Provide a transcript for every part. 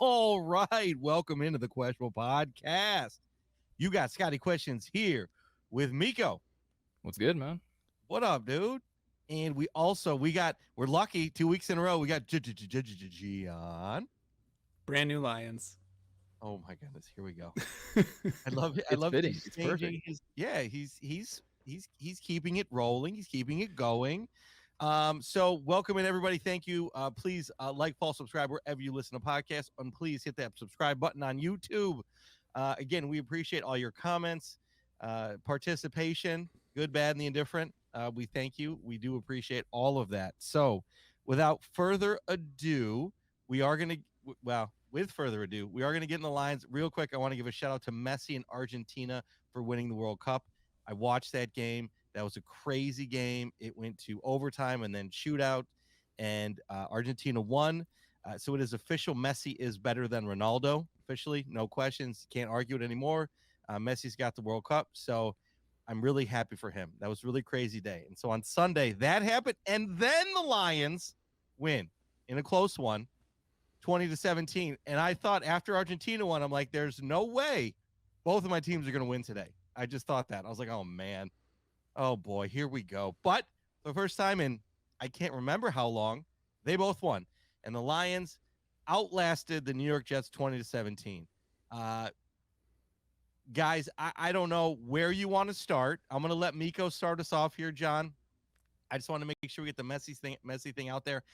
All right. Welcome into the Questionable Podcast. You got Scotty Questions here with Miko. What's good, man? What up, dude? And we're lucky 2 weeks in a row. We got Gian. Brand new Lions. Oh my goodness. Here we go. I love it. It's fitting. It's perfect. He's keeping it rolling. He's keeping it going. So welcome in everybody. Thank you. Please like, follow, subscribe wherever you listen to podcasts, and please hit that subscribe button on YouTube. Again, we appreciate all your comments, participation, good, bad, and the indifferent. We thank you. We do appreciate all of that. So without further ado, we are going to get in the lines real quick. I want to give a shout out to Messi and Argentina for winning the World Cup. I watched that game. That was a crazy game. It went to overtime and then shootout, and Argentina won. So it is official. Messi is better than Ronaldo. Officially, no questions. Can't argue it anymore. Messi's got the World Cup, so I'm really happy for him. That was a really crazy day. And so on Sunday, that happened, and then the Lions win in a close one, 20-17. And I thought after Argentina won, I'm like, there's no way both of my teams are going to win today. I just thought that. I was like, oh, man. Oh, boy, here we go. But for the first time in I can't remember how long, they both won. And the Lions outlasted the New York Jets 20-17. Guys, I don't know where you want to start. I'm going to let Miko start us off here, John. I just want to make sure we get the Messi thing out there.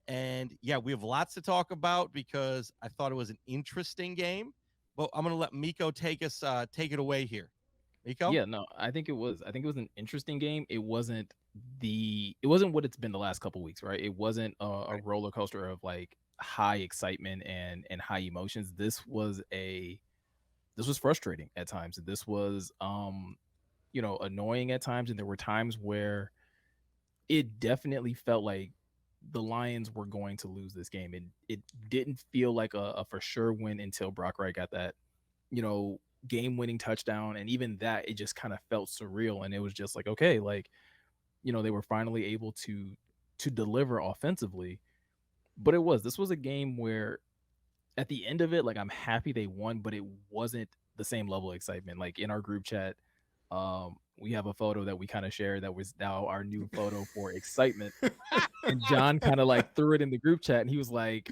And, yeah, we have lots to talk about because I thought it was an interesting game. But I'm going to let Miko take it away here. Miko? Yeah, no, I think it was an interesting game. It wasn't what it's been the last couple of weeks, right? It wasn't a roller coaster of like high excitement and high emotions. This was frustrating at times. This was annoying at times, and there were times where it definitely felt like the Lions were going to lose this game, and it didn't feel like a for sure win until Brock Wright got that, game-winning touchdown. And even that, it just kind of felt surreal, and it was just like, okay, like, they were finally able to deliver offensively. But this was a game where at the end of it, like, I'm happy they won, but it wasn't the same level of excitement. Like in our group chat, we have a photo that we kind of shared that was now our new photo for excitement. And John kind of like threw it in the group chat, and he was like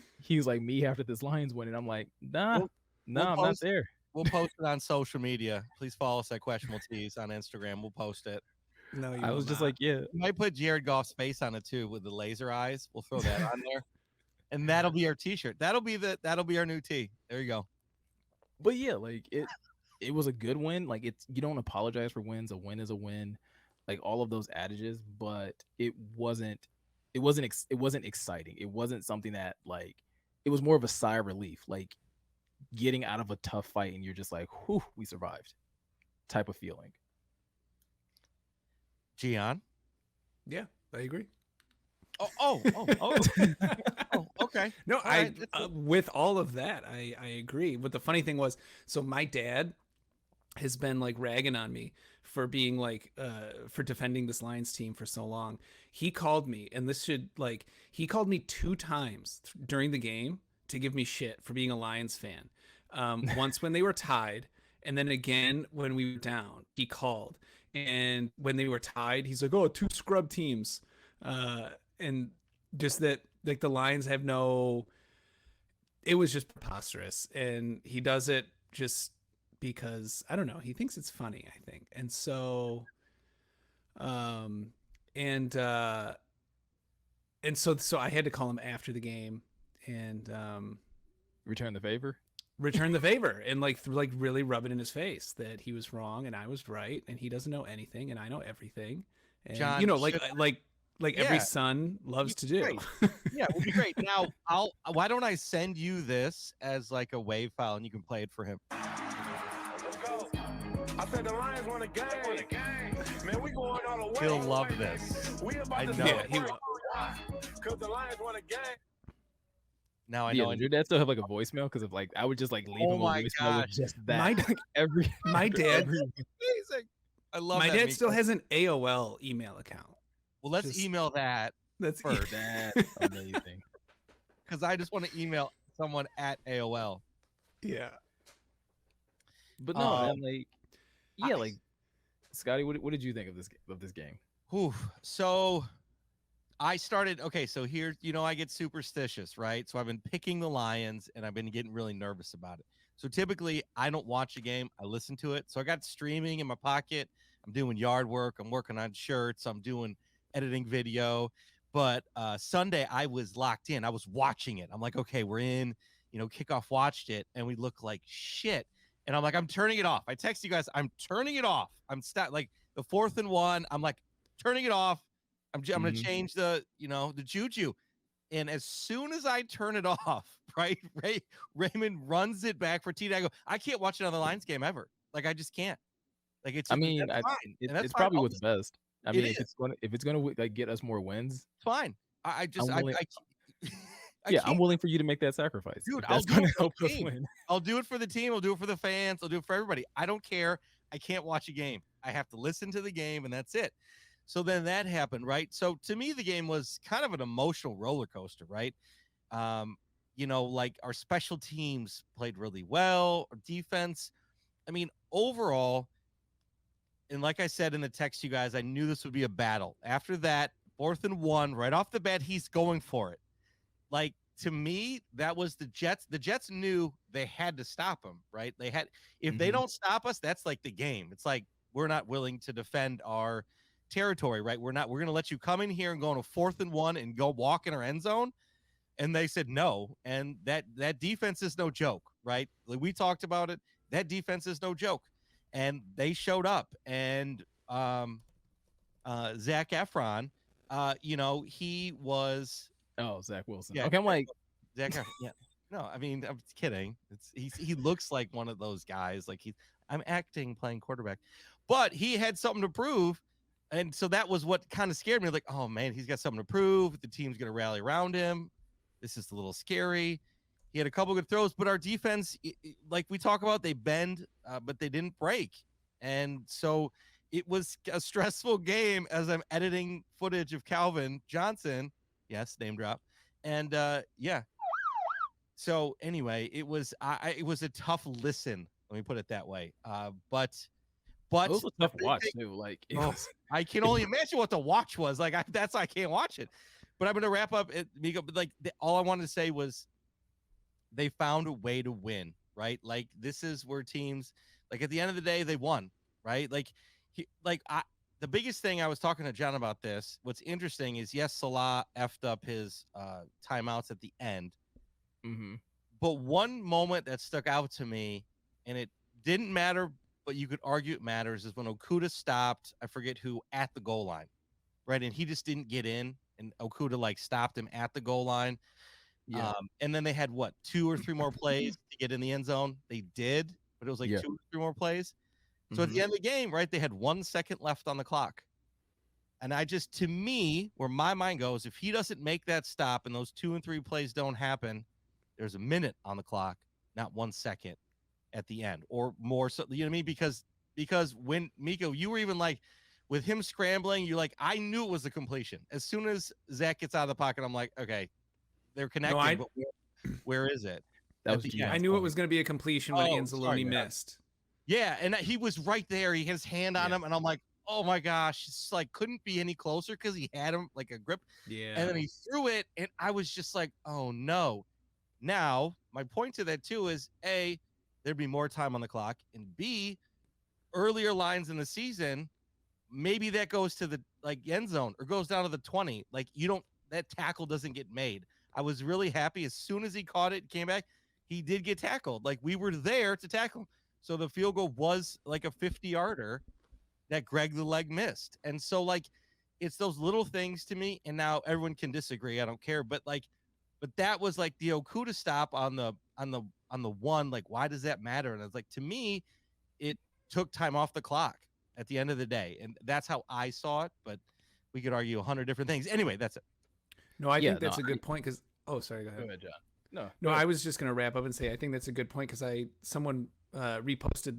me after this Lions win, and I'm like, I'm not there. We'll post it on social media. Please follow us at Questionable Tees on Instagram. We'll post it. No, I was just like, yeah. We might put Jared Goff's face on it too with the laser eyes. We'll throw that on there, and that'll be our T-shirt. That'll be our new tee. There you go. But yeah, like it was a good win. Like you don't apologize for wins. A win is a win. Like all of those adages, but it wasn't exciting. It wasn't something that, like, it was more of a sigh of relief, like getting out of a tough fight and you're just like, whew, we survived type of feeling. Gian? Yeah, I agree. Oh, okay. No, with all of that, I agree. But the funny thing was, so my dad has been like ragging on me for being like for defending this Lions team for so long. He called me, and he called me 2 times during the game to give me shit for being a Lions fan. Once when they were tied, and then again when we were down, he called. And when they were tied, he's like, "Oh, 2 scrub teams," and just that, like, the Lions have no. It was just preposterous, and he does it just because, I don't know, he thinks it's funny, I think. And so so I had to call him after the game and return the favor and like really rub it in his face that he was wrong and I was right, and he doesn't know anything and I know everything. And John, every son loves to do. Yeah, it would be great. Now, why don't I send you this as like a WAV file and you can play it for him? Let's go. I said the Lions won a game. Man, we going all the way. He'll love this. We about I to know. Yeah, he will. Because the Lions won a game. Now I know. Did your dad still have like a voicemail? Because of like, I would just like leave him a voicemail with just that. My dad. Amazing. I love my that, dad Miko. still has an AOL email account. Well, let's email that That's first. That's amazing. Because I just want to email. someone at AOL. Yeah. But no, Um, man, like, yeah, I- like, Scotty, what did you think of this game? Whew. So I started. Okay, so here, I get superstitious, right? So I've been picking the Lions, and I've been getting really nervous about it. So typically, I don't watch a game; I listen to it. So I got streaming in my pocket. I'm doing yard work. I'm working on shirts. I'm doing editing video. But Sunday, I was locked in. I was watching it. I'm like, okay, we're in. Kickoff watched it, and we look like shit. And I'm like, I'm turning it off. I text you guys, I'm turning it off. I'm like the 4th and 1. I'm like turning it off. I'm going to change the juju. And as soon as I turn it off, right, Raymond runs it back for TD. I go, I can't watch another Lions game ever. Like, I just can't. Like, it's I mean, that's fine. And that's it's fine. probably what's best. I mean, It if it's gonna like get us more wins, it's fine. I just, I'm I, willing, I yeah, can't. I'm willing for you to make that sacrifice. Dude, if I'll that's do gonna it for help the us team. win. I'll do it for the team. I'll do it for the fans. I'll do it for everybody. I don't care. I can't watch a game. I have to listen to the game, and that's it. So then that happened, right? So to me, the game was kind of an emotional roller coaster, right? Like our special teams played really well. Our defense, I mean, overall, and like I said in the text, you guys, I knew this would be a battle. After that, 4th and 1, right off the bat, he's going for it. Like, to me, that was the Jets. The Jets knew they had to stop him, right? If they don't stop us, that's like the game. It's like, we're not willing to defend our territory, right? We're going to let you come in here and go on a 4th and 1 and go walk in our end zone. And they said no. And that defense is no joke, right? Like, we talked about it. That defense is no joke. And they showed up. And Zach Efron, he was. Oh, Zach Wilson. Yeah, Okay, I'm like, Zach Efron, yeah. No, I mean, I'm kidding. He looks like one of those guys. Like, I'm acting playing quarterback, but he had something to prove. And so that was what kind of scared me. Like, oh man, he's got something to prove. The team's going to rally around him. This is a little scary. He had a couple good throws, but our defense, like we talk about, they bend, but they didn't break. And so it was a stressful game as I'm editing footage of Calvin Johnson. Yes, name drop. And yeah. So anyway, it was a tough listen. Let me put it that way. But it was a tough watch too. Like, I can only imagine what the watch was like. I can't watch it. But I'm going to wrap up, Miko. But like, all I wanted to say was, they found a way to win, right? Like, this is where teams, like, at the end of the day, they won, right? Like, the biggest thing, I was talking to John about this. What's interesting is, yes, Salah effed up his timeouts at the end. But one moment that stuck out to me, and it didn't matter, but you could argue it matters, is when Okudah stopped, I forget who, at the goal line, right? And he just didn't get in, and Okudah like stopped him at the goal line. yeah. And then they had 2 or 3 more plays to get in the end zone. They did, but it was like 2 or 3 more plays. So at the end of the game, right, they had 1 second left on the clock. And to me, where my mind goes, if he doesn't make that stop and those 2 and 3 plays don't happen, there's a minute on the clock, not 1 second at the end or more. So, you know what I mean? Because when, Miko, you were even like, with him scrambling, you're like, I knew it was a completion. As soon as Zach gets out of the pocket, I'm like, okay, they're connecting, but where is it? That was I knew it was going to be a completion when Anzalone missed. Yeah, and he was right there. He had his hand on him, and I'm like, oh my gosh, it's like couldn't be any closer because he had him like a grip. Yeah. And then he threw it, and I was just like, oh no. Now, my point to that too is A, there'd be more time on the clock, and B, earlier lines in the season, maybe that goes to the end zone or goes down to the 20. Like, that tackle doesn't get made. I was really happy as soon as he caught it, came back, he did get tackled. Like, we were there to tackle him. So the field goal was like a 50-yarder that Greg the Leg missed. And so, like, it's those little things to me. And now everyone can disagree. I don't care. But that was like the Okudah stop on the one. Like, why does that matter? And it's like, to me, it took time off the clock at the end of the day. And that's how I saw it. But we could argue 100 different things. Anyway, that's it. No, I think that's a good point because. Oh, sorry. Go ahead. Go ahead, John. No, I was just gonna wrap up and say I think that's a good point because someone reposted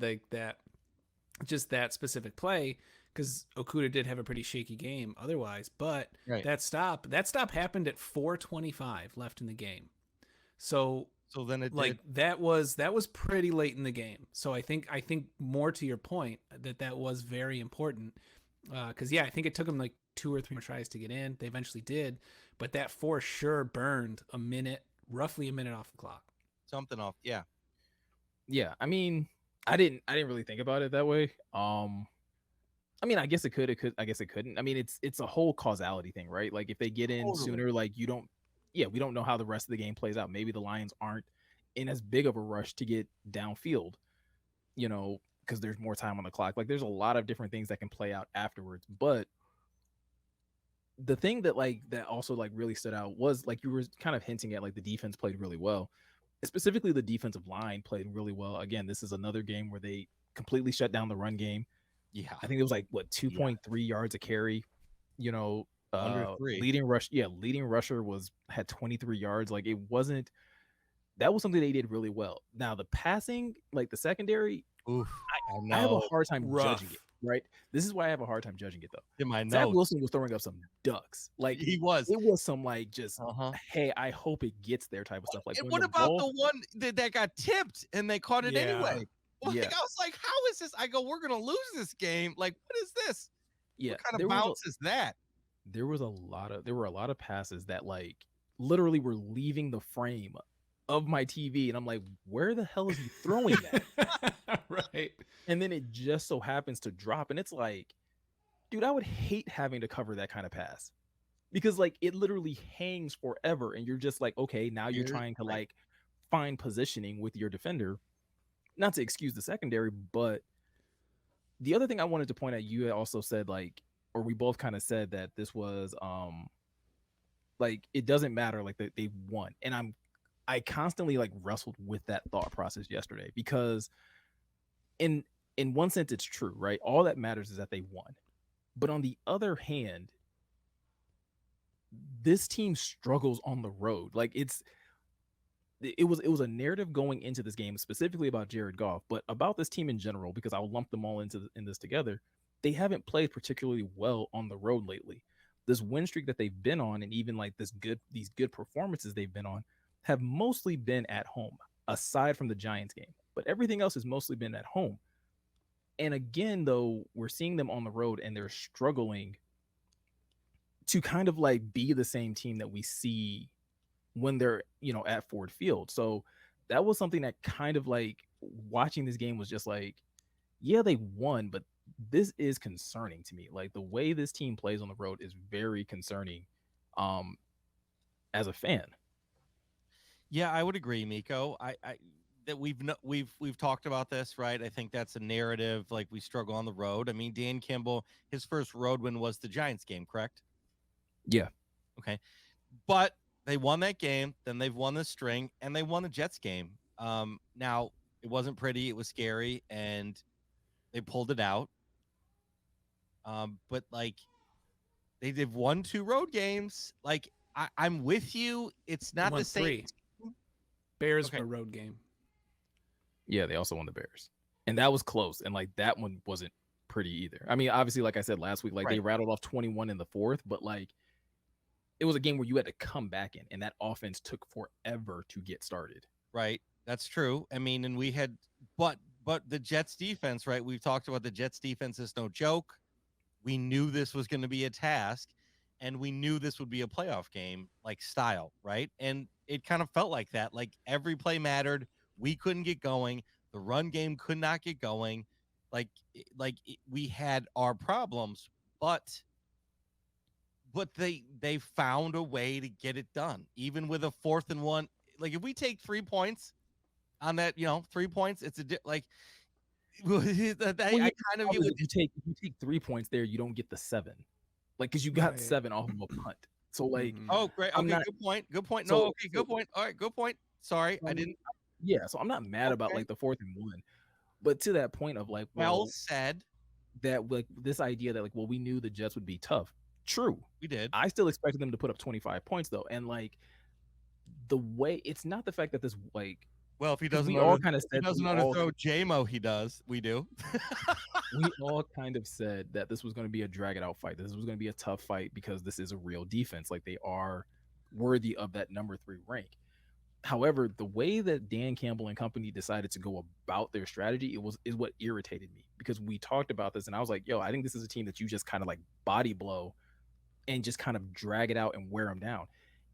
that specific play because Okudah did have a pretty shaky game otherwise, but that stop happened at 4:25 left in the game. So So then it like did. that was pretty late in the game. So I think more to your point that was very important. Because I think it took them like 2 or 3 more tries to get in. They eventually did, but that for sure burned roughly a minute off the clock. Something off. Yeah. Yeah, I mean, I didn't really think about it that way. I mean, I guess it could. I guess it couldn't. I mean, it's a whole causality thing, right? Like if they get in Totally. sooner, like you don't. Yeah, we don't know how the rest of the game plays out. Maybe the Lions aren't in as big of a rush to get downfield, because there's more time on the clock. Like there's a lot of different things that can play out afterwards. But the thing that also really stood out was like you were kind of hinting at, like the defense played really well. Specifically, the defensive line played really well. Again, this is another game where they completely shut down the run game. Yeah. I think it was like 2.3 yards a carry. Under 3. Leading rusher had 23 yards. Like that was something they did really well. Now the passing, like the secondary, Oof. I have a hard time Rough. judging it. Right, this is why I have a hard time judging it though. In my Zach notes. Wilson was throwing up some ducks. Like He was. it was some like just Uh-huh. hey, I hope it gets there type of stuff. Like And when what about the one that got tipped and they caught it Yeah. anyway? Like, Yeah. I was like, how is this? I go, we're gonna lose this game. Like, what is this? Yeah, What kind of bounce is that? there were a lot of passes that like literally were leaving the frame of my TV, and I'm like, where the hell is he throwing that? Right. And then it just so happens to drop, and it's like, dude, I would hate having to cover that kind of pass because like it literally hangs forever, and you're just like, okay, now you're trying to like find positioning with your defender. Not to excuse the secondary, but the other thing I wanted to point out, you also said like, or we both kind of said that this was like it doesn't matter, like they won, and I constantly like wrestled with that thought process yesterday because in one sense it's true, right? All that matters is that they won, but on the other hand, this team struggles on the road. Like it was a narrative going into this game specifically about Jared Goff, but about this team in general, because I'll lump them all in this together. They haven't played particularly well on the road lately. This win streak that they've been on, and even like these good performances they've been on, have mostly been at home, aside from the Giants game. But everything else has mostly been at home. And again, though, we're seeing them on the road and they're struggling to kind of like be the same team that we see when they're, at Ford Field. So that was something that kind of like watching this game was just like, yeah, they won, but this is concerning to me. Like the way this team plays on the road is very concerning as a fan. Yeah, I would agree, Miko. I that we've talked about this, right? I think that's a narrative. Like we struggle on the road. I mean, Dan Campbell, his first road win was the Giants game, correct? Yeah. Okay, but they won that game. Then they've won the string, and they won the Jets game. Now it wasn't pretty. It was scary, and they pulled it out. But like they've won 2 road games. Like I'm with you. It's not the same. 3. Bears Okay. were a road game. Yeah, they also won the Bears. And that was close. And like that one wasn't pretty either. I mean, obviously, like I said last week, like they rattled off 21 in the 4th, but like it was a game where you had to come back in, and that offense took forever to get started. Right. That's true. I mean, and we had but the Jets defense, right? We've talked about the Jets defense is no joke. We knew this was going to be a task, and we knew this would be a playoff game like style, right? And it kind of felt like that. Like every play mattered. We couldn't get going. The run game could not get going. We had our problems, but they found a way to get it done, even with a 4th and 1. Like if we take 3 points on that, 3 points, it's I kind of if you take 3 points there, you don't get the 7, like because you got Right. 7 off of a punt. So like, oh great, okay, good point. No, So- okay, good point. All right, good point. Sorry, I didn't. yeah. So I'm not mad about Okay. like the 4th and 1, but to that point of like, Well well, said. that like this idea that like, well, we knew the Jets would be tough. True. We did. I still expected them to put up 25 points though, and like the way it's not the fact that this like Well, if he 'cause doesn't, we all kind of he said doesn't underthrow JMO. He does. We do. we all kind of said that this was going to be a drag it out fight. This was going to be a tough fight because this is a real defense. Like they are worthy of that number 3 rank. However, the way that Dan Campbell and company decided to go about their strategy, is what irritated me, because we talked about this and I was like, yo, I think this is a team that you just kind of like body blow and just kind of drag it out and wear them down.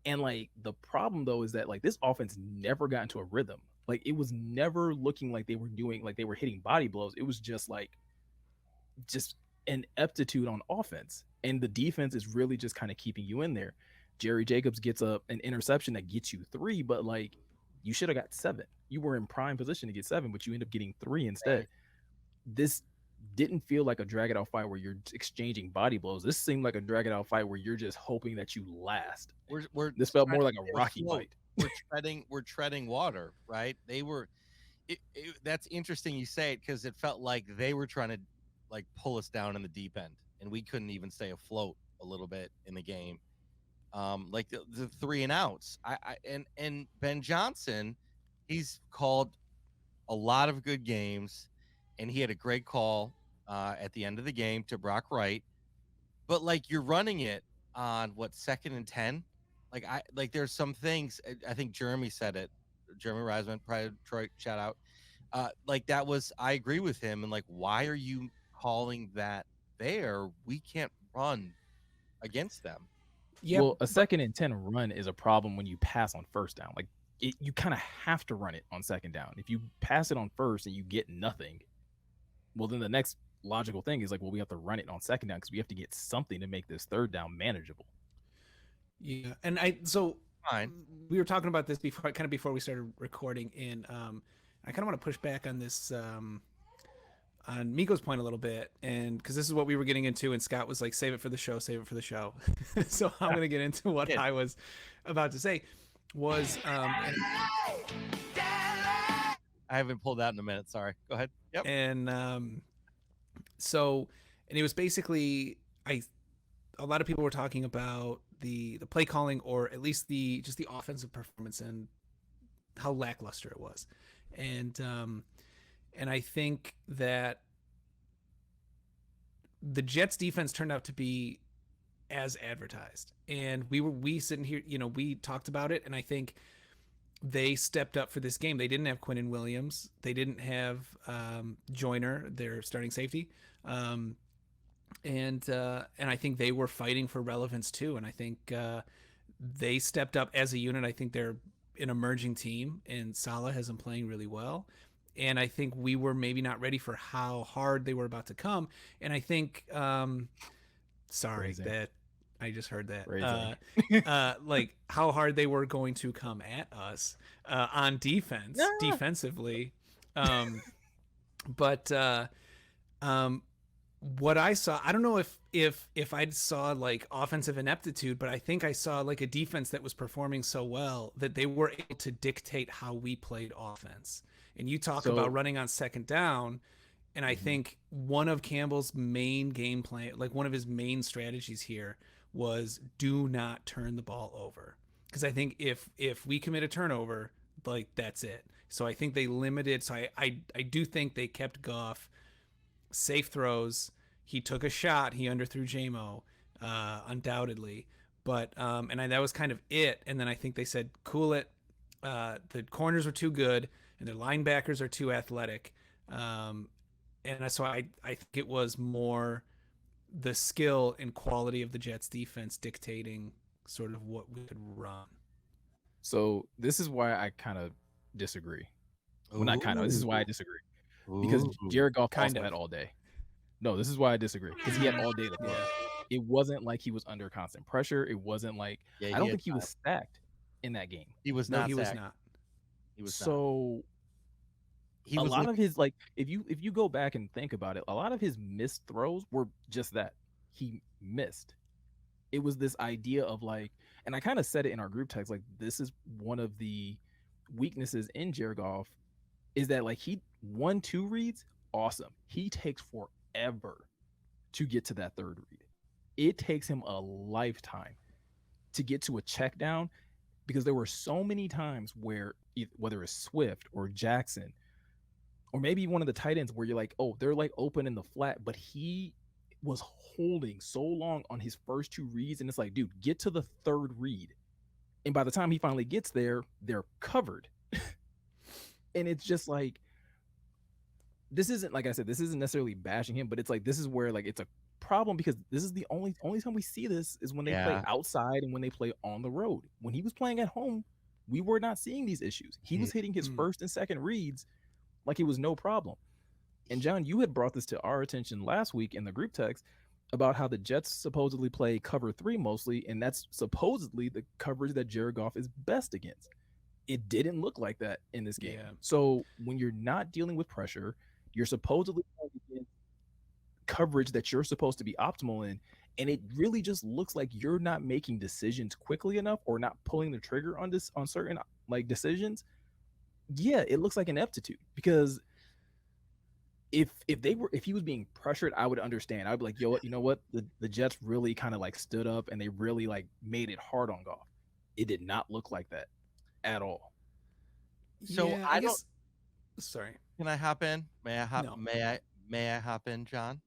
And like the problem though is that like this offense never got into a rhythm. Like it was never looking like they were doing, like they were hitting body blows. It was just an aptitude on offense, and the defense is really just kind of keeping you in there. Jerry Jacobs gets an interception that gets you 3, but like you should have got 7. You were in prime position to get 7, but you end up getting 3 instead. Right. This didn't feel like a drag it out fight where you're exchanging body blows. This seemed like a drag it out fight where you're just hoping that you last. This felt more like a Rocky fight. We're treading water, right? They were. That's interesting you say it, because it felt like they were trying to like pull us down in the deep end, and we couldn't even stay afloat a little bit in the game. Like the 3 and outs. And Ben Johnson, he's called a lot of good games, and he had a great call at the end of the game to Brock Wright. But like you're running it on what, 2nd and 10? Like there's some things. I think Jeremy said it. Jeremy Reisman, probably Detroit, shout out. Like that was, I agree with him. And like, why are you calling that there? We can't run against them. Yeah, well, a 2nd and 10 run is a problem when you pass on 1st down. Like you kind of have to run it on 2nd down. If you pass it on 1st and you get nothing, well, then the next logical thing is like, well, we have to run it on 2nd down because we have to get something to make this 3rd down manageable. Yeah, and we were talking about this before we started recording, and I kind of want to push back on this on Miko's point a little bit, and because this is what we were getting into, and Scott was like, save it for the show. So I'm going to get into what I was about to say was I haven't pulled out in a minute, sorry, go ahead. Yep. And and it was basically, a lot of people were talking about the play calling, or at least the offensive performance and how lackluster it was. And I think that the Jets defense turned out to be as advertised. And we sitting here, we talked about it, and I think they stepped up for this game. They didn't have Quinnen Williams. They didn't have Joyner, their starting safety. And I think they were fighting for relevance too. And I think they stepped up as a unit. I think they're an emerging team, and Salah has been playing really well. And I think we were maybe not ready for how hard they were about to come. And I think, sorry that I just heard that, like how hard they were going to come at us on defense, defensively. But what I saw, I don't know if I saw like offensive ineptitude, but I think I saw like a defense that was performing so well that they were able to dictate how we played offense. And you talk about running on 2nd down, and I think one of Campbell's main game plan, like one of his main strategies here, was do not turn the ball over. Because I think if we commit a turnover, like that's it. So I think they limited. So I do think they kept Goff safe throws. He took a shot. He underthrew JMO, undoubtedly. But that was kind of it. And then I think they said, cool it. The corners were too good, and their linebackers are too athletic. And so I think it was more the skill and quality of the Jets defense dictating sort of what we could run. So this is why I kind of disagree. Well, not kind of. This is why I disagree. Because Jared Goff also had all day. No, this is why I disagree. Because he had all day to play. It wasn't like he was under constant pressure. It wasn't like I don't think he was stacked in that game. He was not. He was not. He was so. A lot of his, like, if you go back and think about it, a lot of his missed throws were just that. He missed. It was this idea of like, and I kind of said it in our group text, like this is one of the weaknesses in Jared Goff, is that like he 1-2 reads, awesome. He takes forever to get to that 3rd read. It takes him a lifetime to get to a check down, because there were so many times where whether it's Swift or Jackson, or maybe one of the tight ends where you're like, oh, they're like open in the flat, but he was holding so long on his first 2 reads, and it's like, dude, get to the 3rd read. And by the time he finally gets there, they're covered. And it's just like, this isn't, like I said, this isn't necessarily bashing him, but it's like, this is where like it's a problem, because this is the only time we see this is when they play Yeah. outside and when they play on the road. When he was playing at home, we were not seeing these issues. He was hitting his first and second reads like it was no problem. And John, you had brought this to our attention last week in the group text about how the Jets supposedly play cover 3 mostly, and that's supposedly the coverage that Jared Goff is best against. It didn't look like that in this game. Yeah. So when you're not dealing with pressure, you're supposedly playing against coverage that you're supposed to be optimal in, and it really just looks like you're not making decisions quickly enough or not pulling the trigger on certain like decisions. Yeah, it looks like ineptitude, because if he was being pressured, I would understand. I'd be like, yo, you know what? The Jets really kind of like stood up and they really like made it hard on Goff. It did not look like that at all. So Yeah, I guess. Sorry. Can I hop in? May I hop? No. May I hop in, John?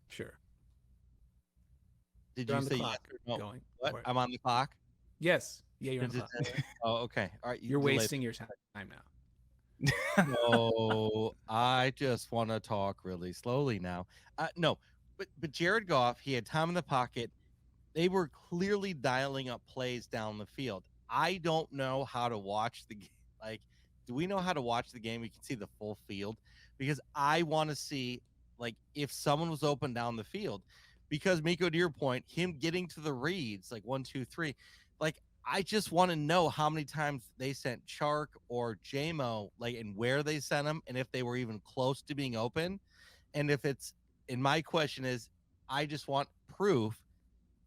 Sure. Did You're you on the say clock. yes or no? Going. What? for it. I'm on the clock. Yes. Yeah, you're on Is the it clock. Oh, okay. All right. You're delay. wasting your time now. No, I just want to talk really slowly now. No, but Jared Goff, he had time in the pocket. They were clearly dialing up plays down the field. I don't know how to watch the game. Like, do we know how to watch the game? We can see the full field, because I want to see like if someone was open down the field. Because Miko, to your point, him getting to the reads like 1, 2, 3, like I just want to know how many times they sent Chark or JMO, like, and where they sent them, and if they were even close to being open. And if it's, and my question is, I just want proof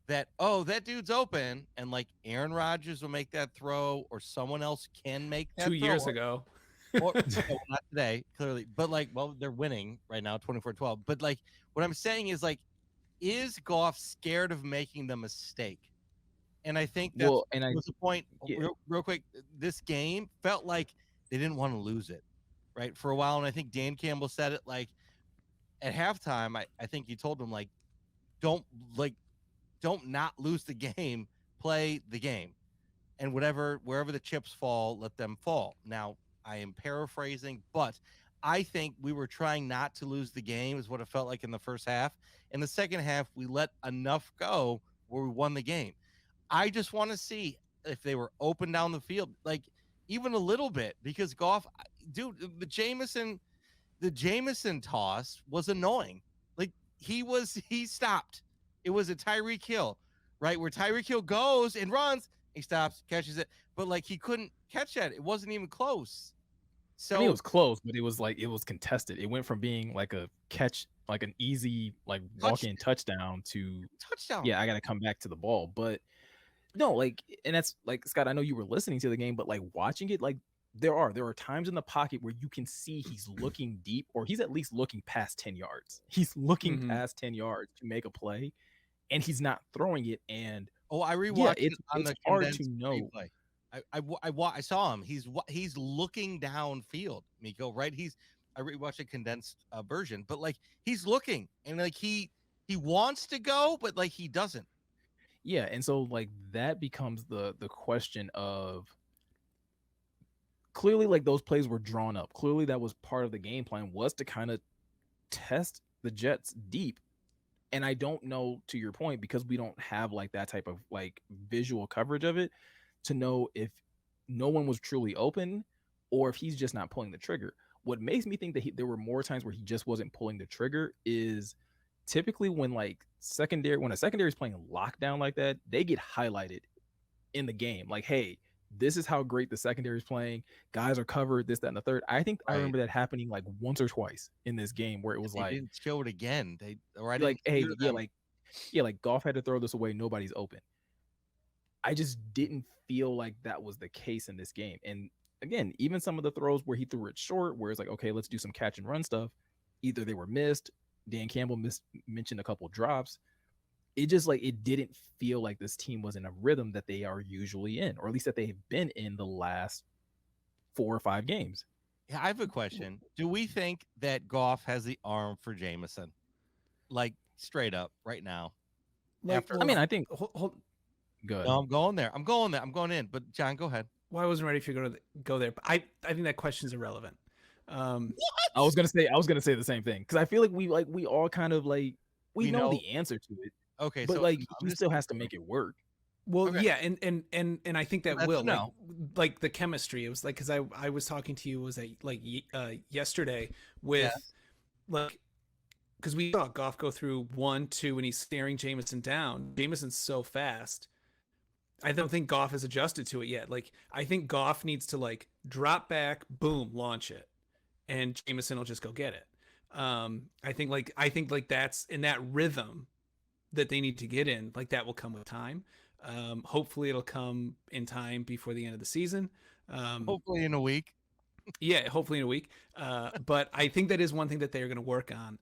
that, oh, that dude's open, and like Aaron Rodgers will make that throw, or someone else can make that 2 throw, years ago. or no, not today, clearly, but like, well, they're winning right now, 24-12. But like, what I'm saying is, like, is Goff scared of making the mistake? And I think that was the point. Yeah. Real quick, this game felt like they didn't want to lose it, right, for a while. And I think Dan Campbell said it, like, at halftime, I think he told them, like, don't not lose the game, play the game. And wherever the chips fall, let them fall. Now, I am paraphrasing, but I think we were trying not to lose the game is what it felt like in the first half. In the second half, we let enough go where we won the game. I just want to see if they were open down the field, like even a little bit, because Goff, dude, the Jameson toss was annoying. Like he stopped. It was a Tyreek Hill, right? Where Tyreek Hill goes and runs, he stops, catches it, but like he couldn't catch that. It wasn't even close. So I mean, it was close, but it was contested. It went from being like a catch, like an easy like walk-in touchdown to touchdown. Yeah, I got to come back to the ball. But no, like, and that's like, Scott, I know you were listening to the game, but like watching it, like there are times in the pocket where you can see he's looking deep, or he's at least looking past 10 yards. He's looking past 10 yards to make a play, and he's not throwing it. And I rewatched it's hard to know. Replay. I saw him. He's looking downfield, Miko. Right? I rewatched a condensed version, but like he's looking, and like he wants to go, but like he doesn't. Yeah, and so like that becomes the question of, clearly like those plays were drawn up. Clearly that was part of the game plan, was to kind of test the Jets deep. And I don't know, to your point, because we don't have like that type of like visual coverage of it, to know if no one was truly open or if he's just not pulling the trigger. What makes me think that there were more times where he just wasn't pulling the trigger is typically when a secondary is playing lockdown like that, they get highlighted in the game. Like, hey, this is how great the secondary is playing. Guys are covered, this, that, and the third. I think I remember that happening like once or twice in this game where it was they didn't show it again. Like Goff had to throw this away. Nobody's open. I just didn't feel like that was the case in this game. And again, even some of the throws where he threw it short, where it's like, okay, let's do some catch and run stuff. Either they were missed. Dan Campbell mentioned a couple drops. It just like, it didn't feel like this team was in a rhythm that they are usually in, or at least that they've been in the last 4 or 5 games. Yeah, I have a question. Do we think that Goff has the arm for Jameson? Like straight up right now? Like, I mean, I think. Good. No, I'm going there. I'm going there. I'm going in. But John, go ahead. Well, I wasn't ready for you to go there, but I think that question's irrelevant. I was gonna say the same thing because I feel like we all kind of like we know know. the answer to it, Okay, but so like I'm he just still has to make it work. Well, Okay. yeah, and I think that That's will a no. like the chemistry. It was like because I was talking to you was that like yesterday with Yes. like because we saw Goff go through 1, 2, and he's staring Jameson down. Jameson's so fast. I don't think Goff has adjusted to it yet. Like I think Goff needs to like drop back, boom, launch it, and Jameson will just go get it. I think like that's in that rhythm that they need to get in. Like that will come with time. Hopefully it'll come in time before the end of the season. Hopefully in a week. Yeah, hopefully in a week. But I think that is one thing that they're going to work on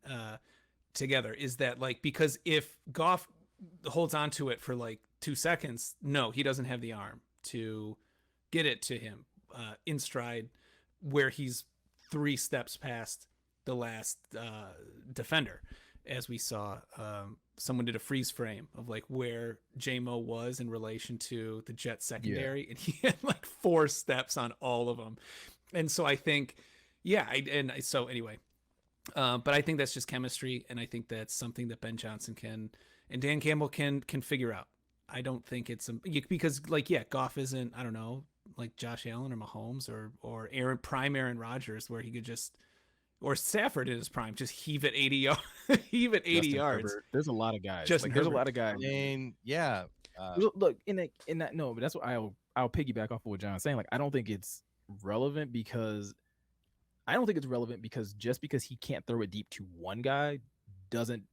together is that like because if Goff holds on to it for like 2 seconds, no, he doesn't have the arm to get it to him in stride where he's 3 steps past the last defender. As we saw, someone did a freeze frame of like where JMO was in relation to the Jet secondary, and he had like 4 steps on all of them. And so I think, yeah, so anyway, but I think that's just chemistry, and I think that's something that Ben Johnson can and Dan Campbell can figure out. I don't think it's because like yeah, Goff isn't, I don't know, like Josh Allen or Mahomes or Aaron Rodgers where he could just, or Stafford in his prime, just heave at 80 yards. Heave at 80 Justin yards. Herbert. There's a lot of guys. Justin Like, there's a Herbert. lot of guys. I mean, yeah. Look in that no, but that's what I'll piggyback off of what John's saying. Like I don't think it's relevant because just because he can't throw it deep to one guy doesn't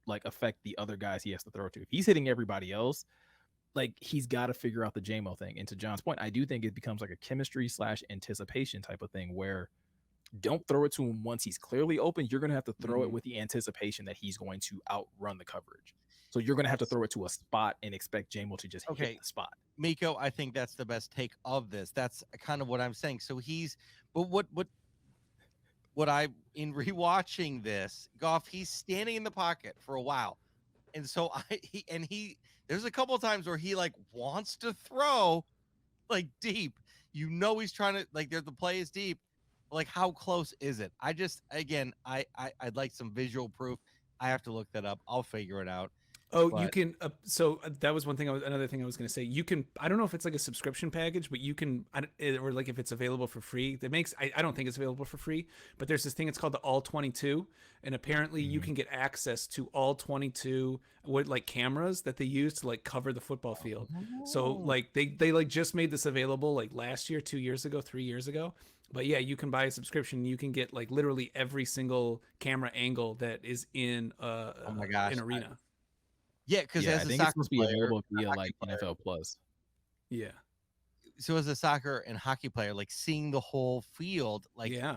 like affect the other guys he has to throw it to. If he's hitting everybody else, like he's got to figure out the JMO thing. And to John's point, I do think it becomes like a chemistry / anticipation type of thing where don't throw it to him once he's clearly open. You're going to have to throw it with the anticipation that he's going to outrun the coverage. So you're going to have to throw it to a spot and expect JMO to just hit the spot. Miko, I think that's the best take of this. That's kind of what I'm saying. So but what I in rewatching this, Goff, he's standing in the pocket for a while. And so there's a couple of times where he like wants to throw like deep. You know he's trying to like the play is deep. Like how close is it? I'd like some visual proof. I have to look that up. I'll figure it out. Oh, but you can. So that was another thing I was going to say. You can. I don't know if it's like a subscription package, but you can, or like if it's available for free. That makes. I don't think it's available for free, but there's this thing. It's called the All 22, and apparently you can get access to all 22 like cameras that they use to like cover the football field. So like they like just made this available like last year, 2 years ago, 3 years ago. But yeah, you can buy a subscription. You can get like literally every single camera angle that is in an arena. Yeah, because I think it's supposed to be available via like NFL Plus. Yeah. So as a soccer and hockey player, like seeing the whole field, like yeah.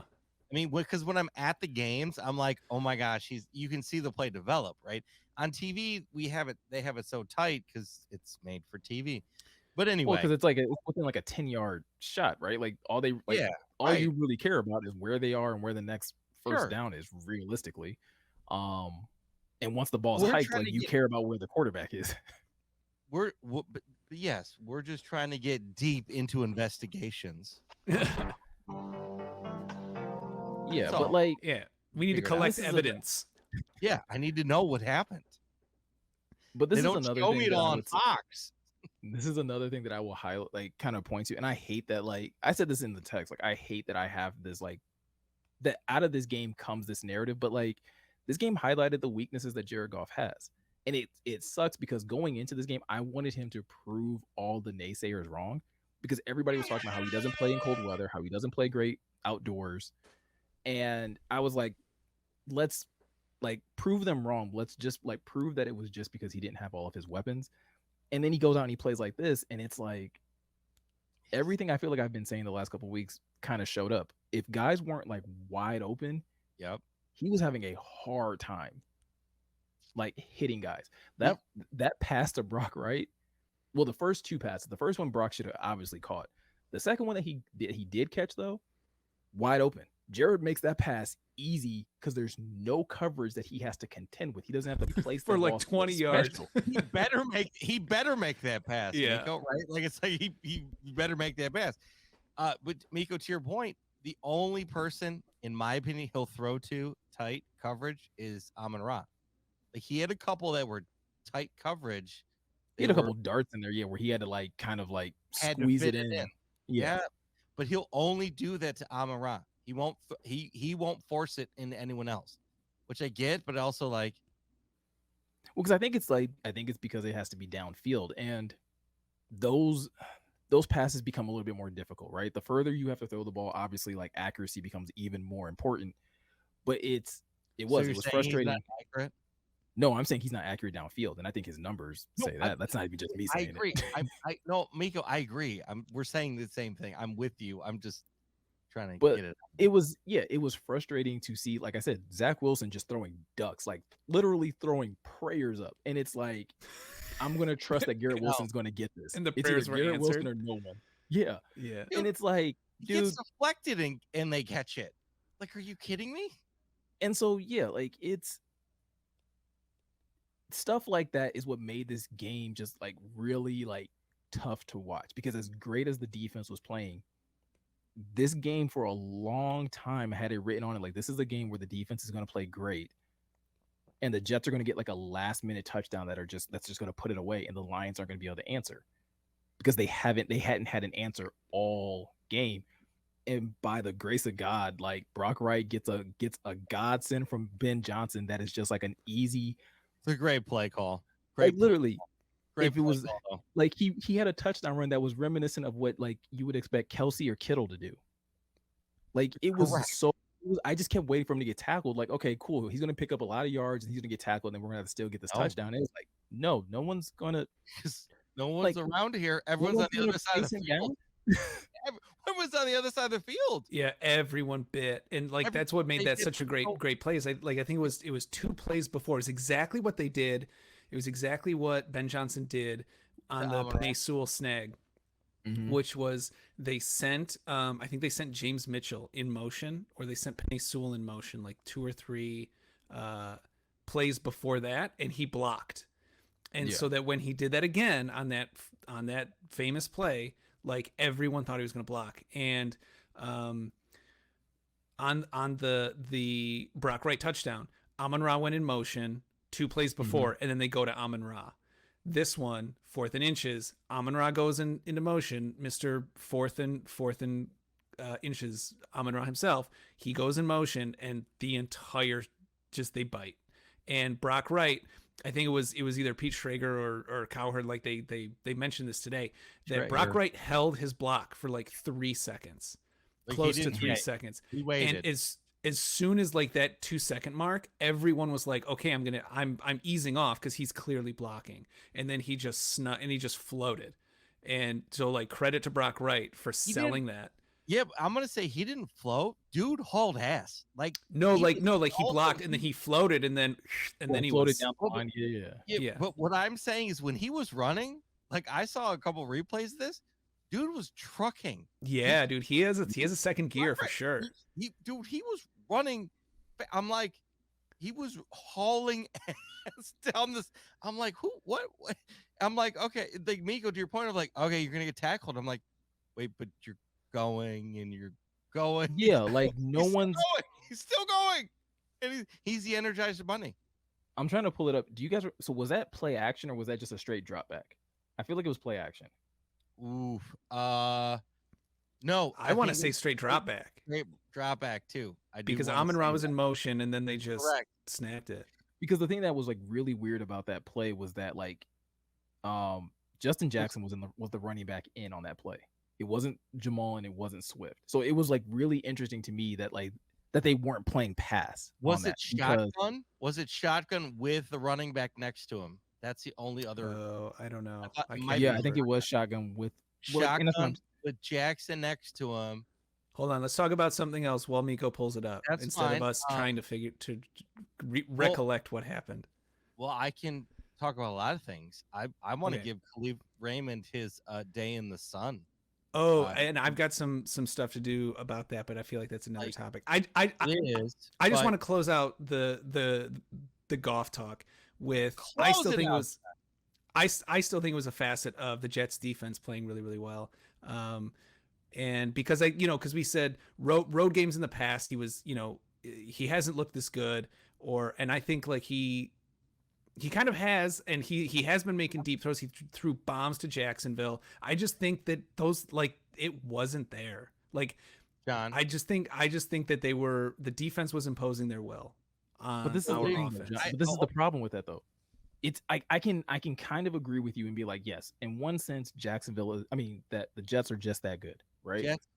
I mean, because when I'm at the games, I'm like, oh my gosh, you can see the play develop, right? On TV, they have it so tight because it's made for TV. But anyway, because it's within like a 10-yard shot, right? Like all you really care about is where they are and where the next first down is realistically. And once the ball's hiked, like you care about where the quarterback is. We're just trying to get deep into investigations. But we need to collect evidence. I need to know what happened. But this they is don't another show thing me it on Fox. This is another thing that I will highlight, like kind of point to, and I hate that. Like I said this in the text, like I hate that I have this like that out of this game comes this narrative, but like. This game highlighted the weaknesses that Jared Goff has. And it sucks because going into this game, I wanted him to prove all the naysayers wrong because everybody was talking about how he doesn't play in cold weather, how he doesn't play great outdoors. And I was like, let's like prove them wrong. Let's just like prove that it was just because he didn't have all of his weapons. And then he goes out and he plays like this. And it's like everything I feel like I've been saying the last couple of weeks kind of showed up. If guys weren't like wide open, he was having a hard time like hitting guys. That pass to Brock, right? Well, the first 2 passes, the first one Brock should have obviously caught. The second one that he did catch though, wide open. Jared makes that pass easy because there's no coverage that he has to contend with. He doesn't have to place For the like ball 20 yards. special. He better make that pass, Yeah. Miko, right? Like it's like he better make that pass. But Miko, to your point, the only person, in my opinion, he'll throw to tight coverage is Amon-Ra. Like he had a couple that were tight coverage. He had a couple darts in there, yeah, where he had to like kind of like Had to squeeze fit it in. it in. Yeah. But he'll only do that to Amon-Ra. He won't. He won't force it into anyone else, which I get. But also like, Well, because I think it's because it has to be downfield, and those passes become a little bit more difficult, right? The further you have to throw the ball, obviously, like accuracy becomes even more important. But it was frustrating. He's not accurate? No, I'm saying he's not accurate downfield, and I think his numbers say that. That's not even just me I saying agree. it. No, Miko, I agree. We're saying the same thing. I'm with you. I'm just trying to But get it. it was frustrating to see, like I said, Zach Wilson just throwing ducks, like literally throwing prayers up, and it's like, I'm gonna trust that Garrett Wilson's gonna get this, And the it's prayers either were Garrett answered. Wilson or no one. Yeah, Yeah. and it's like, He dude, gets deflected and they catch it. Like, are you kidding me? and so yeah, like it's stuff like that is what made this game just like really like tough to watch, because as great as the defense was playing, this game for a long time had it written on it like this is a game where the defense is going to play great and the Jets are going to get like a last minute touchdown that's just going to put it away, and the Lions aren't going to be able to answer because they hadn't had an answer all game. And by the grace of God, like Brock Wright gets a godsend from Ben Johnson that is just like an easy. It's a great play call. Like literally, Great if it was play call, though. like he had a touchdown run that was reminiscent of what like you would expect Kelsey or Kittle to do. Like it was Correct. I just kept waiting for him to get tackled. Like, okay, cool. He's gonna pick up a lot of yards and he's gonna get tackled, and we're gonna have to still get this touchdown. And it was like, no one's gonna. No one's around here. Everyone's on the other side of the field. Everyone's on the other side of the field. Yeah, everyone bit, and like that's what made that such a great plays. I think it was 2 plays before. It's exactly what they did. It was exactly what Ben Johnson did on the Penei Sewell snag, which was they sent I think they sent James Mitchell in motion, or they sent Penei Sewell in motion like 2 or 3 plays before that, and he blocked. And so that when he did that again on that famous play, like everyone thought he was going to block. And on the Brock Wright touchdown, Amon-Ra went in motion 2 plays before, and then they go to Amon-Ra. This one, 4th and inches, Amon-Ra goes into motion. Mr. Fourth and inches, Amon-Ra himself, he goes in motion, and the entire they bite. And Brock Wright, I think it was either Pete Schrager or Cowherd, like they mentioned this today, that Brock Wright held his block for like 3 seconds, like close to 3 seconds. He waited. And as soon as like that 2-second mark, everyone was like, okay, I'm easing off because he's clearly blocking. And then he just floated. And so like credit to Brock Wright for selling that. Yeah, I'm gonna say he didn't float. Dude hauled ass. Like he blocked and then he floated and then he floated was down the line. Yeah. But what I'm saying is when he was running, like I saw a couple replays of this, dude was trucking. Yeah, dude, he has a second gear for sure. He was running. I'm like, he was hauling ass down this. I'm like, what? I'm like, okay, like Miko, to your point of like, okay, you're gonna get tackled. I'm like, wait, but you're going and you're going. Yeah, like he's still going, and he's the Energizer Bunny. I'm trying to pull it up. Do you guys? So was that play action or was that just a straight drop back? I feel like it was play action. Oof. No, I want to say straight drop back. Straight drop back too. Because Amon-Ra was in motion and then they just snapped it. Because the thing that was like really weird about that play was that like, Justin Jackson was the running back in on that play. It wasn't Jamal and it wasn't Swift. So it was like really interesting to me that they weren't playing pass. Was it shotgun? Was it shotgun with the running back next to him? That's the only other. Oh, I don't know. I think it was shotgun with with Jackson next to him. Hold on, let's talk about something else while Miko pulls it up. That's instead fine. of us trying to recollect what happened. Well, I can talk about a lot of things. I want to give Khalif Raymond his day in the sun. Oh, Uh, and I've got some stuff to do about that, but I feel like that's another Like, topic. it is. I just but want to close out the golf talk with I close still it think it out. was I still think it was a facet of the Jets defense playing really, really well. And because because we said road games in the past, he was, he hasn't looked this good, and I think like he kind of has, and he has been making deep throws. He threw bombs to Jacksonville. I just think that those, like, it wasn't there. Like, John. I just think that the defense was imposing their will on But this is the our thing, though, offense. John. But this is the problem with that, though. It's I can kind of agree with you and be like, yes, in one sense, Jacksonville is, I mean, that the Jets are just that good, right? Jets,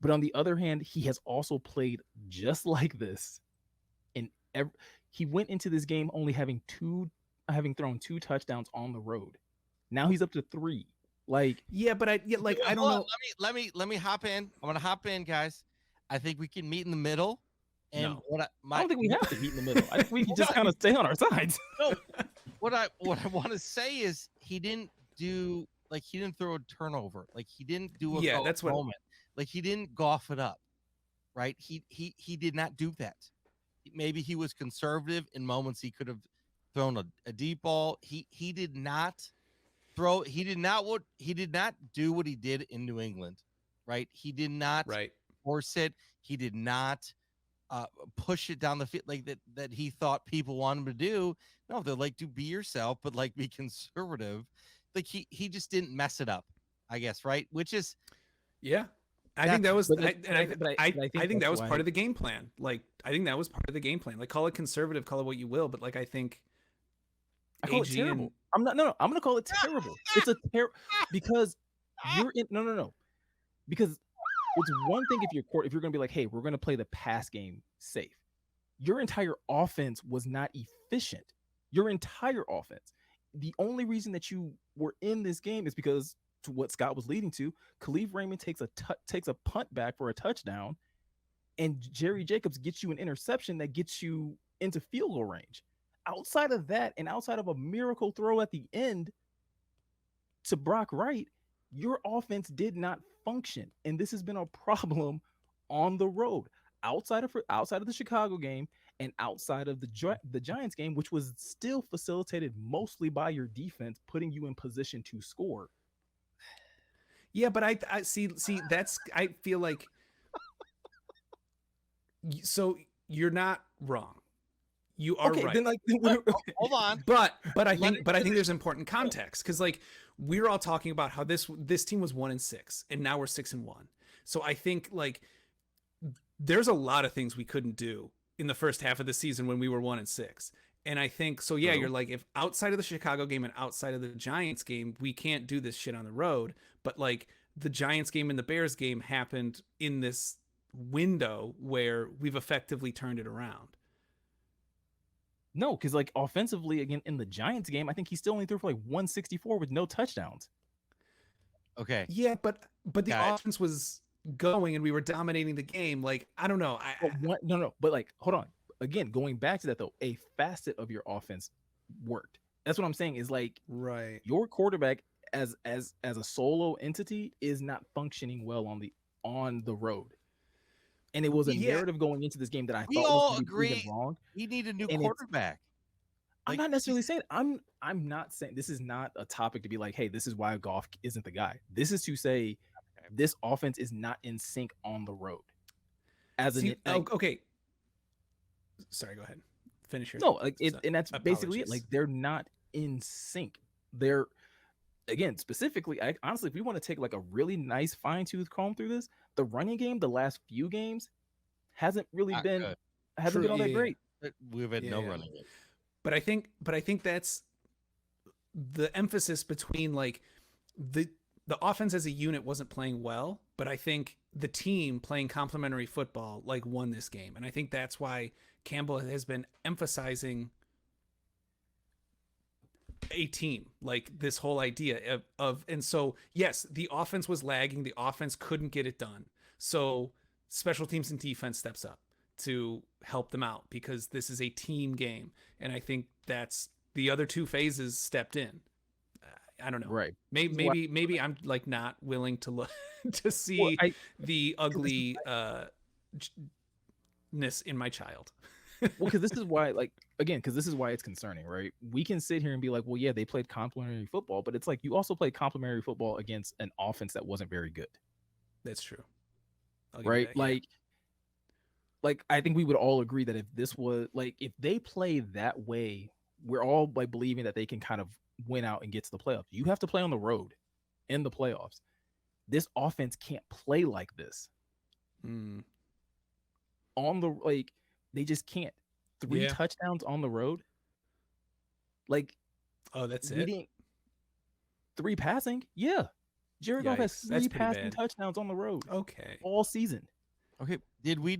But on the other hand, he has also played just like this. And he went into this game only having thrown 2 touchdowns on the road. Now he's up to 3. Like, Yeah, but I don't hold on, know. Let me hop in. I'm gonna hop in, guys. I think we can meet in the middle. And No. I don't think we have to meet in the middle. I think we can just kind of stay on our sides. No, what I want to say is he didn't throw a turnover. Like, he didn't do a Yeah, golf that's what- moment. Like, he didn't golf it up, right? He did not do that. Maybe he was conservative in moments. He could have thrown a deep ball. He did not throw. He did not do what he did in New England, right? He did not Right. force it. He did not push it down the field like that he thought people want him to do. No, they're like, do be yourself, but like be conservative. Like, he just didn't mess it up, I guess, right? Which is, Yeah. I think that was, But I think that that's was why- part of the game plan. Like, I think that was part of the game plan. Like, call it conservative, call it what you will, but like, I think I call it AG terrible. and- I'm not. No, I'm gonna call it terrible. It's a because you're in. No. Because it's one thing if you're gonna be like, hey, we're gonna play the pass game safe. Your entire offense was not efficient. Your entire offense. The only reason that you were in this game is because, to what Scott was leading to, Khalif Raymond takes a punt back for a touchdown, and Jerry Jacobs gets you an interception that gets you into field goal range. Outside of that, and outside of a miracle throw at the end to Brock Wright, your offense did not function, and this has been a problem on the road. Outside of the Chicago game and outside of the Giants game, which was still facilitated mostly by your defense, putting you in position to score. Yeah, but I see that's, I feel like, so you're not wrong. You are Okay, right. then like hold on. But I Let think it but I think there's important context, because like we're all talking about how this team was 1-6 and now we're 6-1. So I think like there's a lot of things we couldn't do in the first half of the season when we were 1-6. And I think so, yeah, True. you're like, if outside of the Chicago game and outside of the Giants game, we can't do this shit on the road. But like the Giants game and the Bears game happened in this window where we've effectively turned it around. No, because like offensively, again in the Giants game, I think he still only threw for like 164 with no touchdowns. Okay. Yeah, but the Guys. offense was going and we were dominating the game. Like, I don't know. No. But like, hold on. Again, going back to that though, a facet of your offense worked. That's what I'm saying. Is like Right. your quarterback as a solo entity is not functioning well on the road. And it was a Yeah. narrative going into this game that I We thought all was agree proven wrong. We need a new And it's- quarterback. I'm Like, not necessarily saying I'm not saying this is not a topic to be like, hey, this is why Goff isn't the guy. This is to say this offense is not in sync on the road. Okay. Sorry, go ahead. Finish your No, like and that's basically it. Apologies. Like they're not in sync. They're again specifically. Honestly, if we want to take like a really nice fine tooth comb through this, the running game the last few games hasn't really Not been good. hasn't been all that Yeah. great. We've had no Yeah. running game. But I think that's the emphasis between like the offense as a unit wasn't playing well, but I think the team playing complementary football like won this game. And I think that's why Campbell has been emphasizing a team, like this whole idea of and so yes, the offense was lagging, the offense couldn't get it done. So special teams and defense steps up to help them out because this is a team game. And I think that's the other two phases stepped in. I don't know. Right. Maybe I'm like not willing to look to see the ugly ness in my child. Because this is why, like, again, because this is why it's concerning, right? We can sit here and be like, well, yeah, they played complementary football, but it's like you also played complementary football against an offense that wasn't very good. That's true. I'll give you Right? that, yeah. Like I think we would all agree that if this was like if they play that way, we're all like believing that they can kind of win out and get to the playoffs. You have to play on the road in the playoffs. This offense can't play like this. Mm. On the like they just can't. 3 touchdowns on the road. Like, oh, that's we it. didn't 3 passing. Yeah, Jared Goff has 3 passing touchdowns on the road. Okay, all season. Okay, did we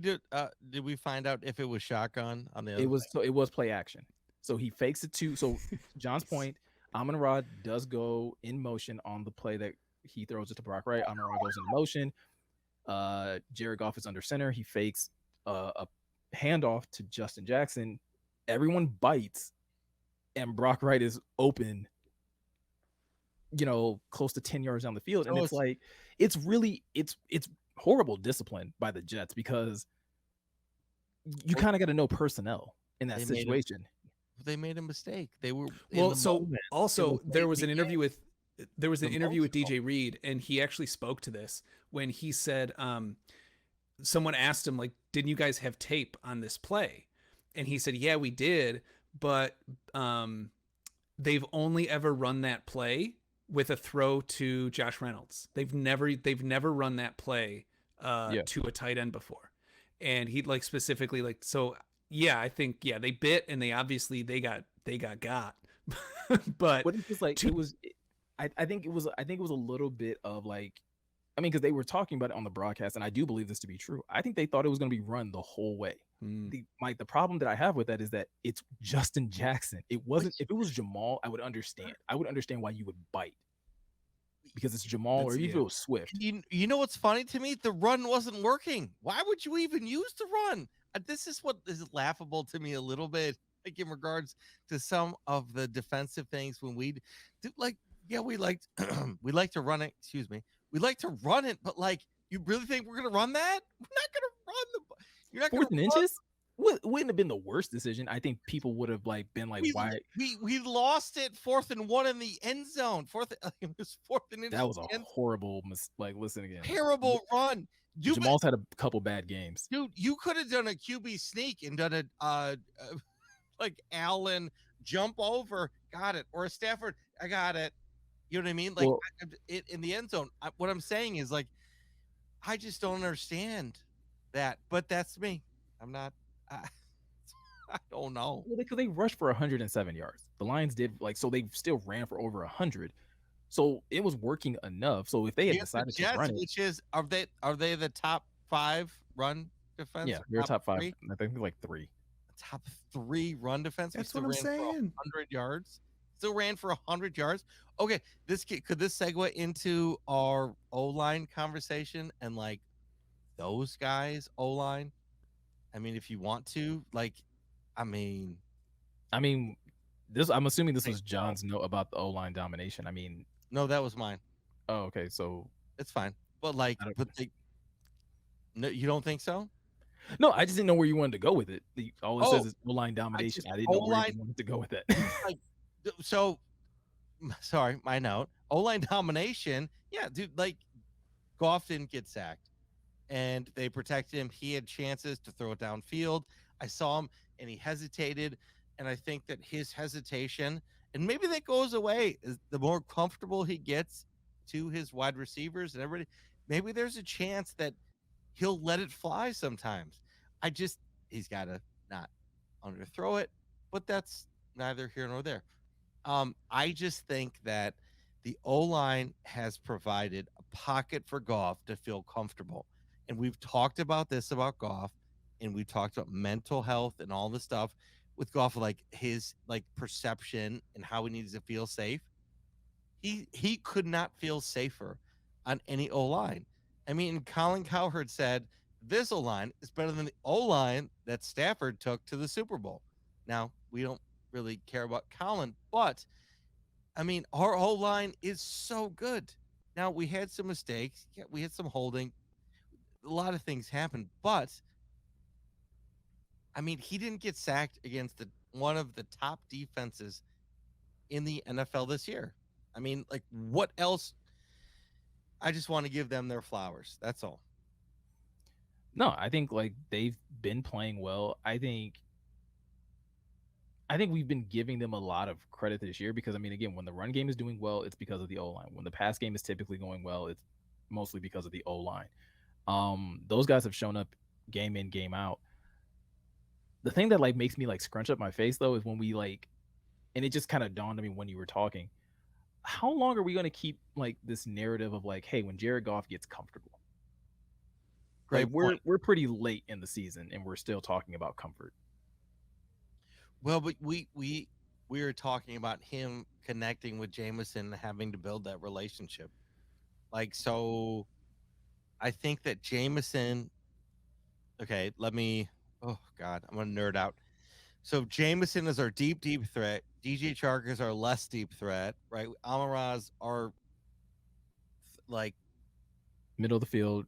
find out if it was shotgun on the other? It was play action. So he fakes it too. So John's point, Amon-Ra does go in motion on the play that he throws it to Brock Wright. Amon-Ra goes in motion. Jared Goff is under center. He fakes a handoff to Justin Jackson. Everyone bites, and Brock Wright is open, close to 10 yards down the field. And it's like, it's horrible discipline by the Jets, because you kind of got to know personnel in that situation. They made a mistake. They were there was an interview with DJ Reed, and he actually spoke to this when he said someone asked him, like, didn't you guys have tape on this play? And he said, yeah, we did, but they've only ever run that play with a throw to Josh Reynolds. They've never run that play to a tight end before. And he like specifically like, so yeah, I think, yeah, they bit, and they obviously they got but what it was like, I think it was a little bit of like, I mean, because they were talking about it on the broadcast, and I do believe this to be true. I think they thought it was going to be run the whole way. The problem that I have with that is that it's Justin Jackson. It wasn't. If it was Jamal, I would understand. I would understand why you would bite, because it's Jamal, or even if it was Swift. You know what's funny to me? The run wasn't working. Why would you even use the run? This is what is laughable to me a little bit, like in regards to some of the defensive things when we do, like, yeah, we like to run it. Excuse me. We like to run it, but like, you really think we're gonna run that? We're not gonna run the. You're not 4th and inches. Wouldn't have been the worst decision. I think people would have like been like, why? We lost it 4th and 1 in the end zone. It was 4th and inches. That was a horrible listen again. Terrible run. Jamal's had a couple bad games. Dude, you could have done a QB sneak and done a like Allen jump over, got it, or a Stafford, I got it. You know what I mean? Like, in the end zone. What I'm saying is, like, I just don't understand that. But that's me. I'm not. I don't know. Well, because they rushed for 107 yards. The Lions did, like, so they still ran for over 100. So it was working enough. So if they had decided to run it, which is, are they the top 5 run defense? Yeah, they're top 5. I think like 3. Top 3 run defense. That's what I'm saying. 100 yards. Still ran for 100 yards. Okay, could this segue into our O-line conversation and like those guys O-line? I mean, if you want to, like, I mean, this. I'm assuming this was John's note about the O-line domination. I mean, no, that was mine. Oh, okay, so it's fine. But like, no, you don't think so? No, I just didn't know where you wanted to go with it. All it says is O-line domination. I didn't know where you wanted to go with that. Like, so, sorry, my note. O-line domination. Yeah, dude, like, Goff didn't get sacked, and they protected him. He had chances to throw it downfield. I saw him, and he hesitated, and I think that his hesitation, and maybe that goes away, is the more comfortable he gets to his wide receivers and everybody, maybe there's a chance that he'll let it fly sometimes. He's got to not underthrow it, but that's neither here nor there. I just think that the O-line has provided a pocket for Goff to feel comfortable. And we've talked about this about Goff, and we've talked about mental health and all the stuff with Goff, like his like perception and how he needs to feel safe. He could not feel safer on any O-line. I mean, Colin Cowherd said this O-line is better than the O-line that Stafford took to the Super Bowl. Now, we don't really care about Colin, but I mean, our whole line is so good. Now we had some mistakes. Yeah, we had some holding. A lot of things happened, but I mean, he didn't get sacked against one of the top defenses in the NFL this year. I mean, like, what else? I just want to give them their flowers. That's all. No, I think like they've been playing well. I think we've been giving them a lot of credit this year because I mean, again, when the run game is doing well, it's because of the O line. When the pass game is typically going well, it's mostly because of the O line. Those guys have shown up game in, game out. The thing that like makes me like scrunch up my face though is when we like, and it just kind of dawned on me when you were talking. How long are we going to keep like this narrative of like, hey, when Jared Goff gets comfortable? Great like we're pretty late in the season and we're still talking about comfort. Well, but we were talking about him connecting with Jameson and having to build that relationship. Like, so I think that Jameson, okay, oh God, I'm going to nerd out. So Jameson is our deep threat. DJ Chark is our less deep threat, right? Amon-Ra's our like middle of the field,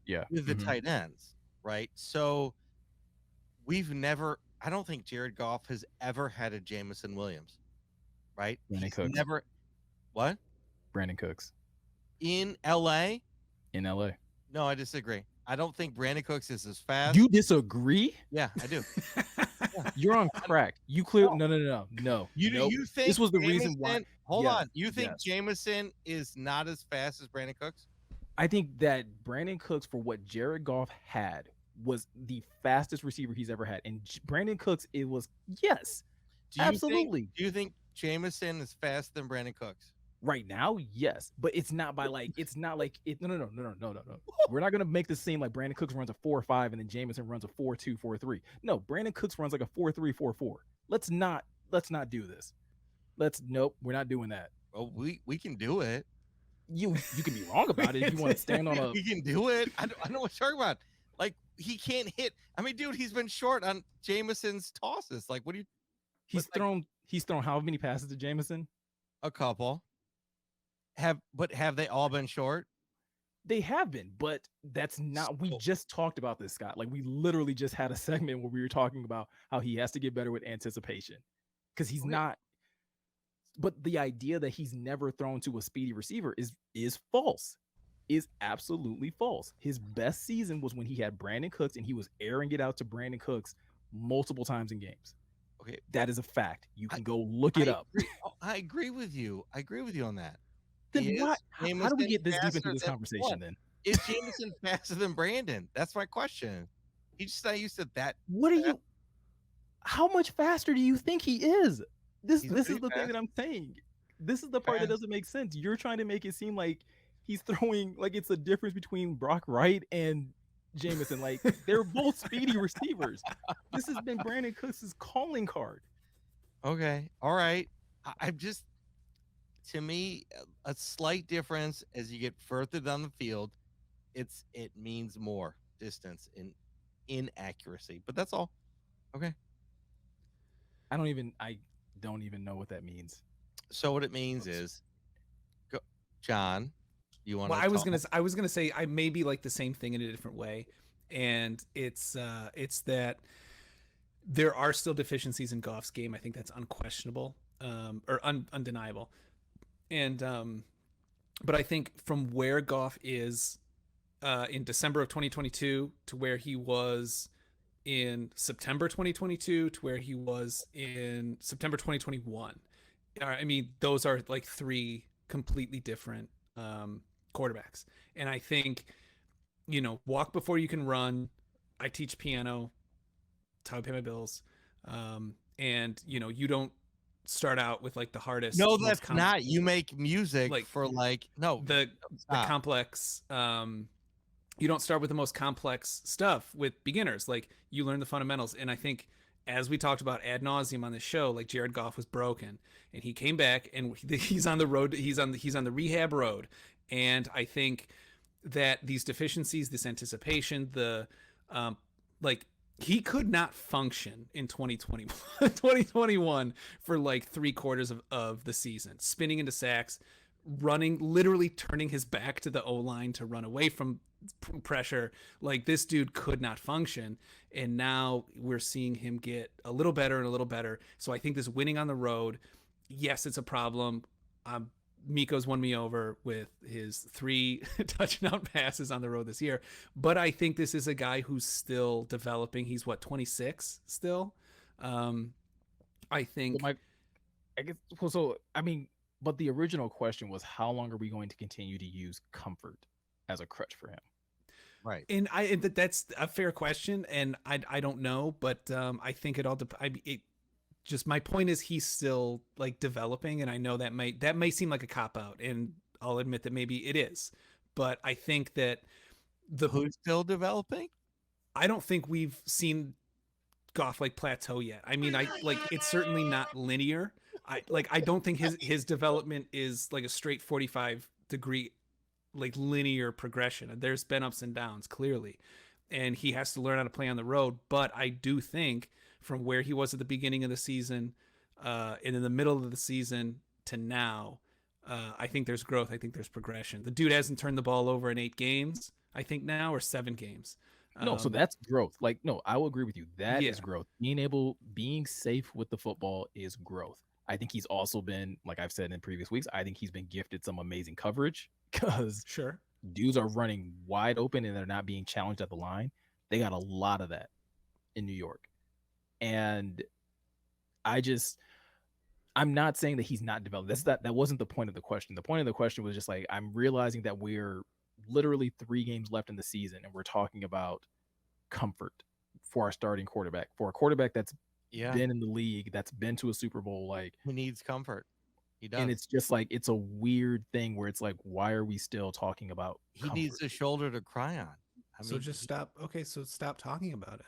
yeah, with the tight ends, right? So I don't think Jared Goff has ever had a Jameson Williams, right? Brandon He's Cooks. Never. What? Brandon Cooks. In LA? In LA. No, I disagree. I don't think Brandon Cooks is as fast. You disagree? Yeah, I do. You're on crack. You clear? No. You think this was the Jameson, reason why? Hold on. You think Jameson is not as fast as Brandon Cooks? I think that Brandon Cooks, for what Jared Goff had, was the fastest receiver he's ever had. And Brandon Cooks, it was absolutely. Do you think Jameson is faster than Brandon Cooks? Right now, yes, but it's not by like it's not like it. No. We're not gonna make this seem like Brandon Cooks runs a 4.5 and then Jameson runs a 4.2, 4.3. No, Brandon Cooks runs like a 4.3, 4.4. Let's not do this. Nope, we're not doing that. Well, we can do it. You can be wrong about it if you want to stand on a. We can do it. I know what you're talking about. Like, he can't hit. I mean, dude, he's been short on Jameson's tosses. Like, what do you? He's thrown how many passes to Jameson? A couple. Have they all been short? They have been, but that's not. We just talked about this, Scott. Like, we literally just had a segment where we were talking about how he has to get better with anticipation because he's not. But the idea that he's never thrown to a speedy receiver is false. Is absolutely false. His best season was when he had Brandon Cooks and he was airing it out to Brandon Cooks multiple times in games. Okay, that is a fact. You can go look it up. I agree with you. I agree with you on that. Then why? How do we get this deep into this conversation? Then is Jameson faster than Brandon? That's my question. He's just not used to that. What are you? How much faster do you think he is? This is the thing that I'm saying. This is the part that doesn't make sense. You're trying to make it seem like he's throwing like it's a difference between Brock Wright and Jameson. Like, they're both speedy receivers. This has been Brandon Cooks' calling card. Okay. All right. I'm just, to me, a slight difference as you get further down the field. It means more distance in inaccuracy, but that's all. Okay. I don't even know what that means. So what it means is, John, you want? Well, I was gonna say I maybe like the same thing in a different way, and it's that there are still deficiencies in Goff's game. I think that's unquestionable, or undeniable, and but I think from where Goff is in December of 2022 to where he was in September 2022 to where he was in September 2021. I mean, those are like three completely different quarterbacks. And I think, walk before you can run. I teach piano. That's how I pay my bills. And, you don't start out with like the hardest. No, that's not. You make music like, for like, no. The complex. You don't start with the most complex stuff with beginners. Like, you learn the fundamentals. And I think, as we talked about ad nauseum on this show, like, Jared Goff was broken and he came back and he's on the road. He's on the rehab road. And I think that these deficiencies, this anticipation, the he could not function in 2021 for like 3/4 of the season, spinning into sacks, running, literally turning his back to the O-line to run away from pressure. Like, this dude could not function. And now we're seeing him get a little better and a little better. So I think this winning on the road, yes, it's a problem. Miko's won me over with his 3 touchdown passes on the road this year. But I think this is a guy who's still developing. He's 26 still. I think. I guess. Well, so I mean, but the original question was, how long are we going to continue to use comfort as a crutch for him? Right. And that's a fair question, and I don't know, but I think it all just, my point is he's still like developing, and I know that may seem like a cop out, and I'll admit that maybe it is, but I think that who's still developing? I don't think we've seen Goff like plateau yet. I mean, it's certainly not linear. I don't think his development is like a straight 45-degree like linear progression. There's been ups and downs clearly, and he has to learn how to play on the road. But I do think from where he was at the beginning of the season, and in the middle of the season to now, I think there's growth. I think there's progression. The dude hasn't turned the ball over in 8 games, I think now, or 7 games. No, so that's growth. Like, no, I will agree with you. That is growth. Being safe with the football is growth. I think he's also been, like I've said in previous weeks, I think he's been gifted some amazing coverage, because dudes are running wide open and they're not being challenged at the line. They got a lot of that in New York. And I'm not saying that he's not developed. That wasn't the point of the question. The point of the question was just like, I'm realizing that we're literally 3 games left in the season, and we're talking about comfort for our starting quarterback, for a quarterback that's been in the league, that's been to a Super Bowl. Like, he needs comfort. He does. And it's just like, it's a weird thing where it's like, why are we still talking about comfort? He needs a shoulder to cry on. So just stop. Okay, so stop talking about it.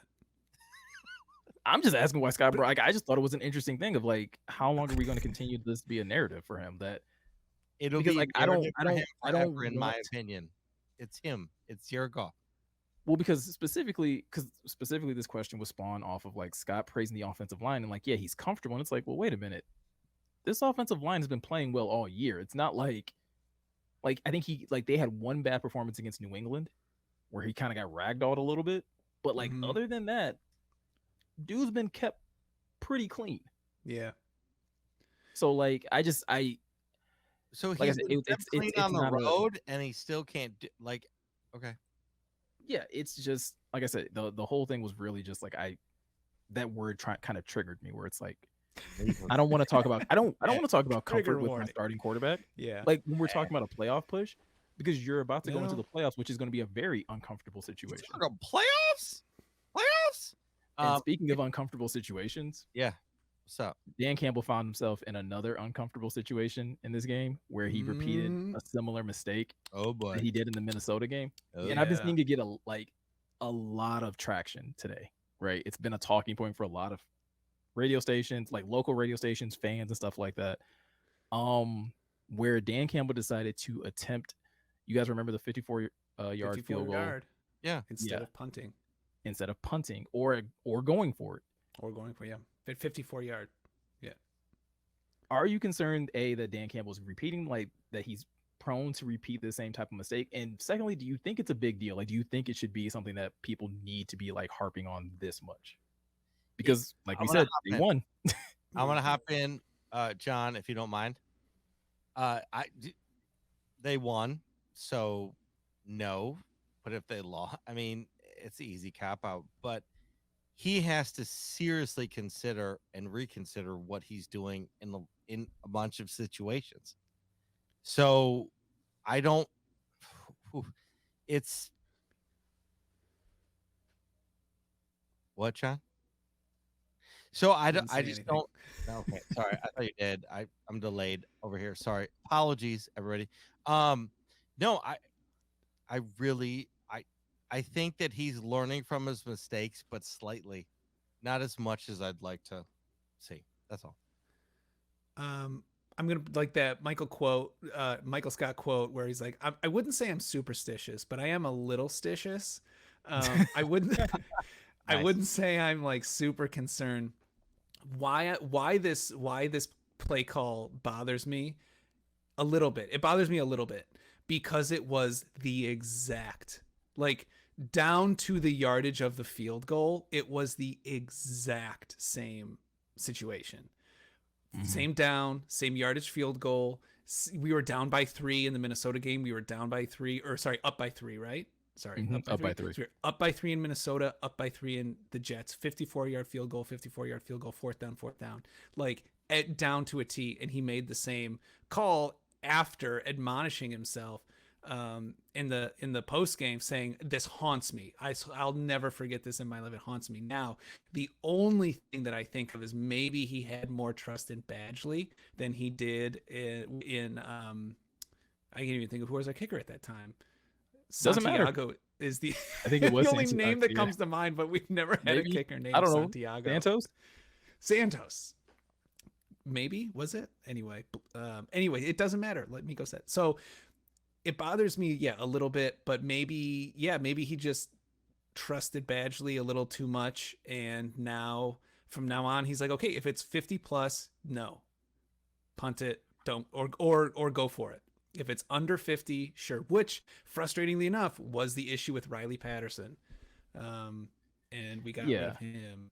I'm just asking why Scott Brown. Like, I just thought it was an interesting thing of like, how long are we going to continue this to be a narrative for him? That it'll because be like I don't. In my opinion, it's him. It's Jared Goff. Well, because specifically this question was spawned off of like Scott praising the offensive line and like, yeah, he's comfortable. And it's like, well, wait a minute. This offensive line has been playing well all year. It's not like I think they had one bad performance against New England where he kind of got ragdolled a little bit. But like, other than that, dude's been kept pretty clean. Yeah. So like, so like he's it's clean on the road and he still can't do, like, okay. Yeah, it's just like I said, the whole thing was really just like that word kind of triggered me where it's like, I don't want to talk about I don't want to talk about comfort with my starting quarterback. Yeah. Like when we're talking about a playoff push, because you're about to go into the playoffs, which is going to be a very uncomfortable situation. Playoffs? And speaking of uncomfortable situations, what's up? Dan Campbell found himself in another uncomfortable situation in this game where he repeated a similar mistake. Oh boy, that he did in the Minnesota game. And I've been seeing it get a lot of traction today. Right, it's been a talking point for a lot of radio stations, like local radio stations, fans, and stuff like that. Where Dan Campbell decided to attempt. You guys remember the 54-yard field goal? Yeah, instead of punting. Instead of punting or going for it. Or going for 54-yard. Yeah. Are you concerned, A, that Dan Campbell's repeating, like that he's prone to repeat the same type of mistake? And secondly, do you think it's a big deal? Like, do you think it should be something that people need to be like harping on this much? Because like we said, they won. I'm gonna hop in, John, if you don't mind. They won, so no. But if they lost, I mean, it's an easy cop out. But he has to seriously consider and reconsider what he's doing in a bunch of situations. So I don't. It's what, John? So I just anything. Don't. Okay, sorry. I thought you did. I'm delayed over here. Sorry. Apologies, everybody. No, I really I think that he's learning from his mistakes, but slightly, not as much as I'd like to see. That's all. I'm gonna like that Michael Scott quote where he's like, I wouldn't say I'm superstitious, but I am a little stitious. I wouldn't. I Nice. wouldn't say I'm like super concerned. Why this play call bothers me a little bit. It bothers me a little bit because it was the exact, like, down to the yardage of the field goal, it was the exact same situation. Same down, same yardage field goal. We were down by 3 in the Minnesota game. We were down by 3, or sorry, up by 3, right? Sorry, Up by 3. So we were up by 3 in Minnesota, up by 3 in the Jets. 54-yard field goal, 54-yard field goal, fourth down. Like, down to a T, and he made the same call after admonishing himself in the post game, saying, "This haunts me. I'll never forget this in my life. It haunts me." Now, the only thing that I think of is maybe he had more trust in Badgley than he did in I can't even think of who was our kicker at that time. Doesn't matter. Santiago is the I think it was the only Santiago, name that yeah. comes to mind, but we've never had Maybe. a kicker named I don't know. Santiago. Santos? Maybe, was it? Anyway, it doesn't matter. Let me go set. So it bothers me, a little bit, but maybe he just trusted Badgley a little too much, and from now on he's like, okay, if it's 50 plus, no, punt it, don't, or go for it. If it's under 50, sure. Which, frustratingly enough, was the issue with Riley Patterson, and we got rid of him.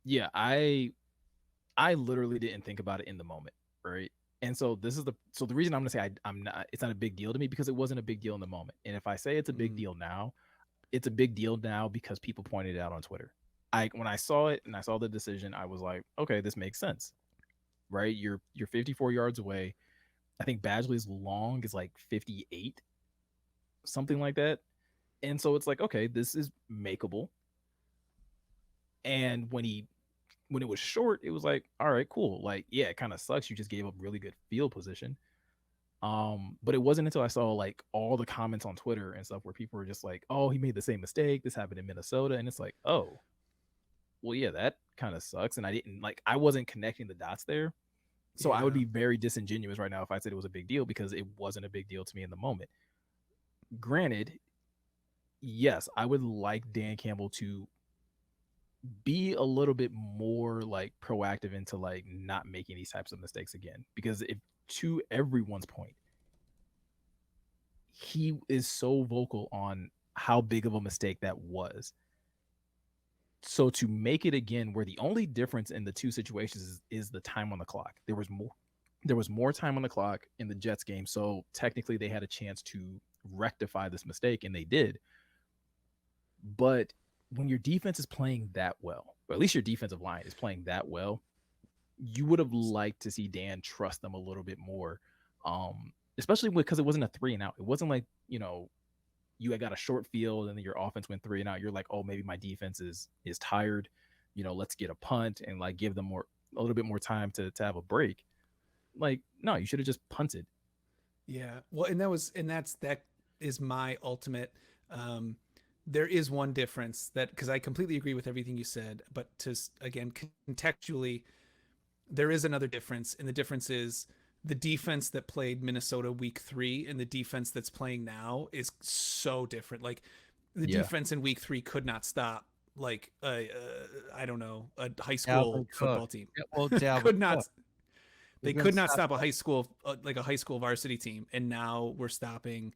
Yeah, I literally didn't think about it in the moment, right? And so this is the reason I'm gonna say I'm not. It's not a big deal to me because it wasn't a big deal in the moment. And if I say it's a big deal now, it's a big deal now because people pointed it out on Twitter. When I saw it and I saw the decision, I was like, okay, this makes sense, right? You're 54 yards away. I think Badgley's long is like 58, something like that. And so it's like, okay, this is makeable. And when it was short, it was like, all right, cool. Like, yeah, it kind of sucks. You just gave up really good field position. But it wasn't until I saw like all the comments on Twitter and stuff where people were just like, oh, he made the same mistake. This happened in Minnesota. And it's like, oh, well, yeah, that kind of sucks. And I wasn't connecting the dots there. So I would be very disingenuous right now if I said it was a big deal, because it wasn't a big deal to me in the moment. Granted, yes, I would like Dan Campbell to be a little bit more like proactive into like not making these types of mistakes again, because if, to everyone's point, he is so vocal on how big of a mistake that was. So to make it again, where the only difference in the two situations is the time on the clock. There was more time on the clock in the Jets game, so technically they had a chance to rectify this mistake, and they did. But when your defense is playing that well, or at least your defensive line is playing that well, you would have liked to see Dan trust them a little bit more, especially because it wasn't a 3 and out. It wasn't like, you had got a short field and then your offense went 3 and out. You're like, oh, maybe my defense is tired. Let's get a punt and like give them a little bit more time to have a break. Like, no, you should have just punted. Yeah. Well, that is my ultimate. There is one difference because I completely agree with everything you said, but again, contextually, there is another difference. And the difference is the defense that played Minnesota week 3 and the defense that's playing now is so different. Like the defense in week 3 could not stop like I don't know, a high school football team. Could not. They could not stop a high school varsity team, and now we're stopping,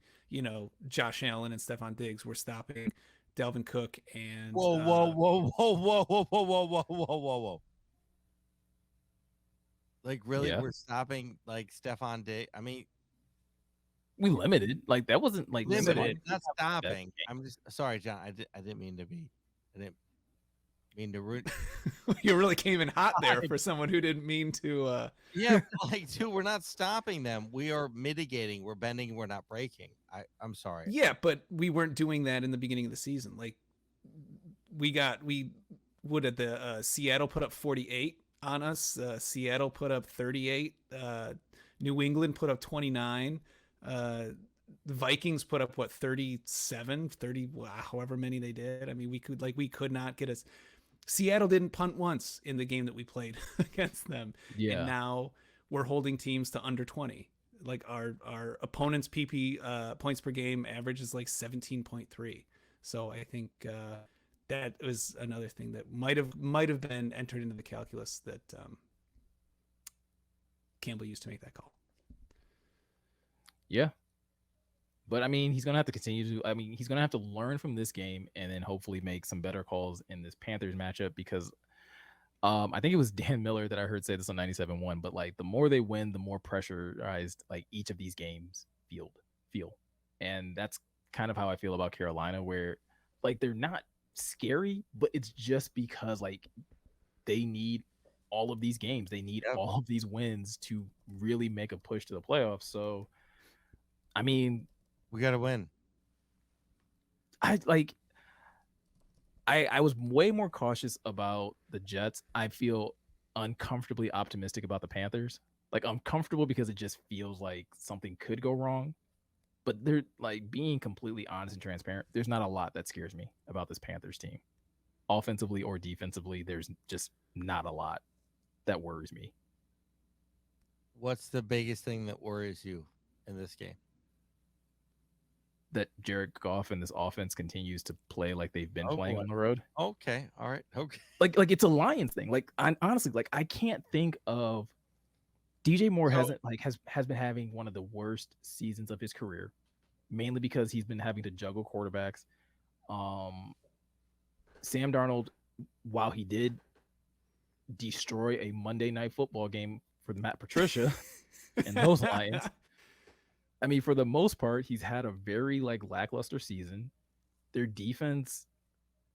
Josh Allen and Stephon Diggs. We're stopping Dalvin Cook and whoa. Like, really? Yeah. We're stopping like Stephon Diggs? I mean, we limited. Like, that wasn't like limited. Not stopping. I'm just sorry, John. I didn't mean to be. I didn't mean to root. You really came in hot there for someone who didn't mean to. Yeah, like, dude, we're not stopping them. We are mitigating. We're bending. We're not breaking. I'm sorry. Yeah, but we weren't doing that in the beginning of the season. Like, Seattle put up 48 on us. Seattle put up 38. New England put up 29. The Vikings put up 37, 30, however many they did. I mean, we could not get us. Seattle didn't punt once in the game that we played against them. Yeah. And now we're holding teams to under 20. Like our opponent's PP points per game average is like 17.3. So I think that was another thing that might have been entered into the calculus that Campbell used to make that call. Yeah. But I mean, he's gonna have to continue to. I mean, he's gonna have to learn from this game and then hopefully make some better calls in this Panthers matchup because I think it was Dan Miller that I heard say this on 97.1. But like, the more they win, the more pressurized like each of these games feel, and that's kind of how I feel about Carolina, where like they're not scary, but it's just because like they need all of these games, they need Yep. all of these wins to really make a push to the playoffs. So, I mean, We got to win. I like I was way more cautious about the Jets. I feel uncomfortably optimistic about the Panthers. Like uncomfortable because it just feels like something could go wrong. But they're like being completely honest and transparent. There's not a lot that scares me about this Panthers team. Offensively or defensively, there's just not a lot that worries me. What's the biggest thing that worries you in this game? That Jared Goff and this offense continues to play like they've been playing boy. on the road. Okay. All right. Okay. Like it's a Lions thing. Like honestly, like I can't think of DJ Moore So- hasn't like has been having one of the worst seasons of his career, mainly because he's been having to juggle quarterbacks. Sam Darnold, while he did destroy a Monday Night Football game for Matt Patricia and those Lions, I mean, for the most part, he's had a very like lackluster season. Their defense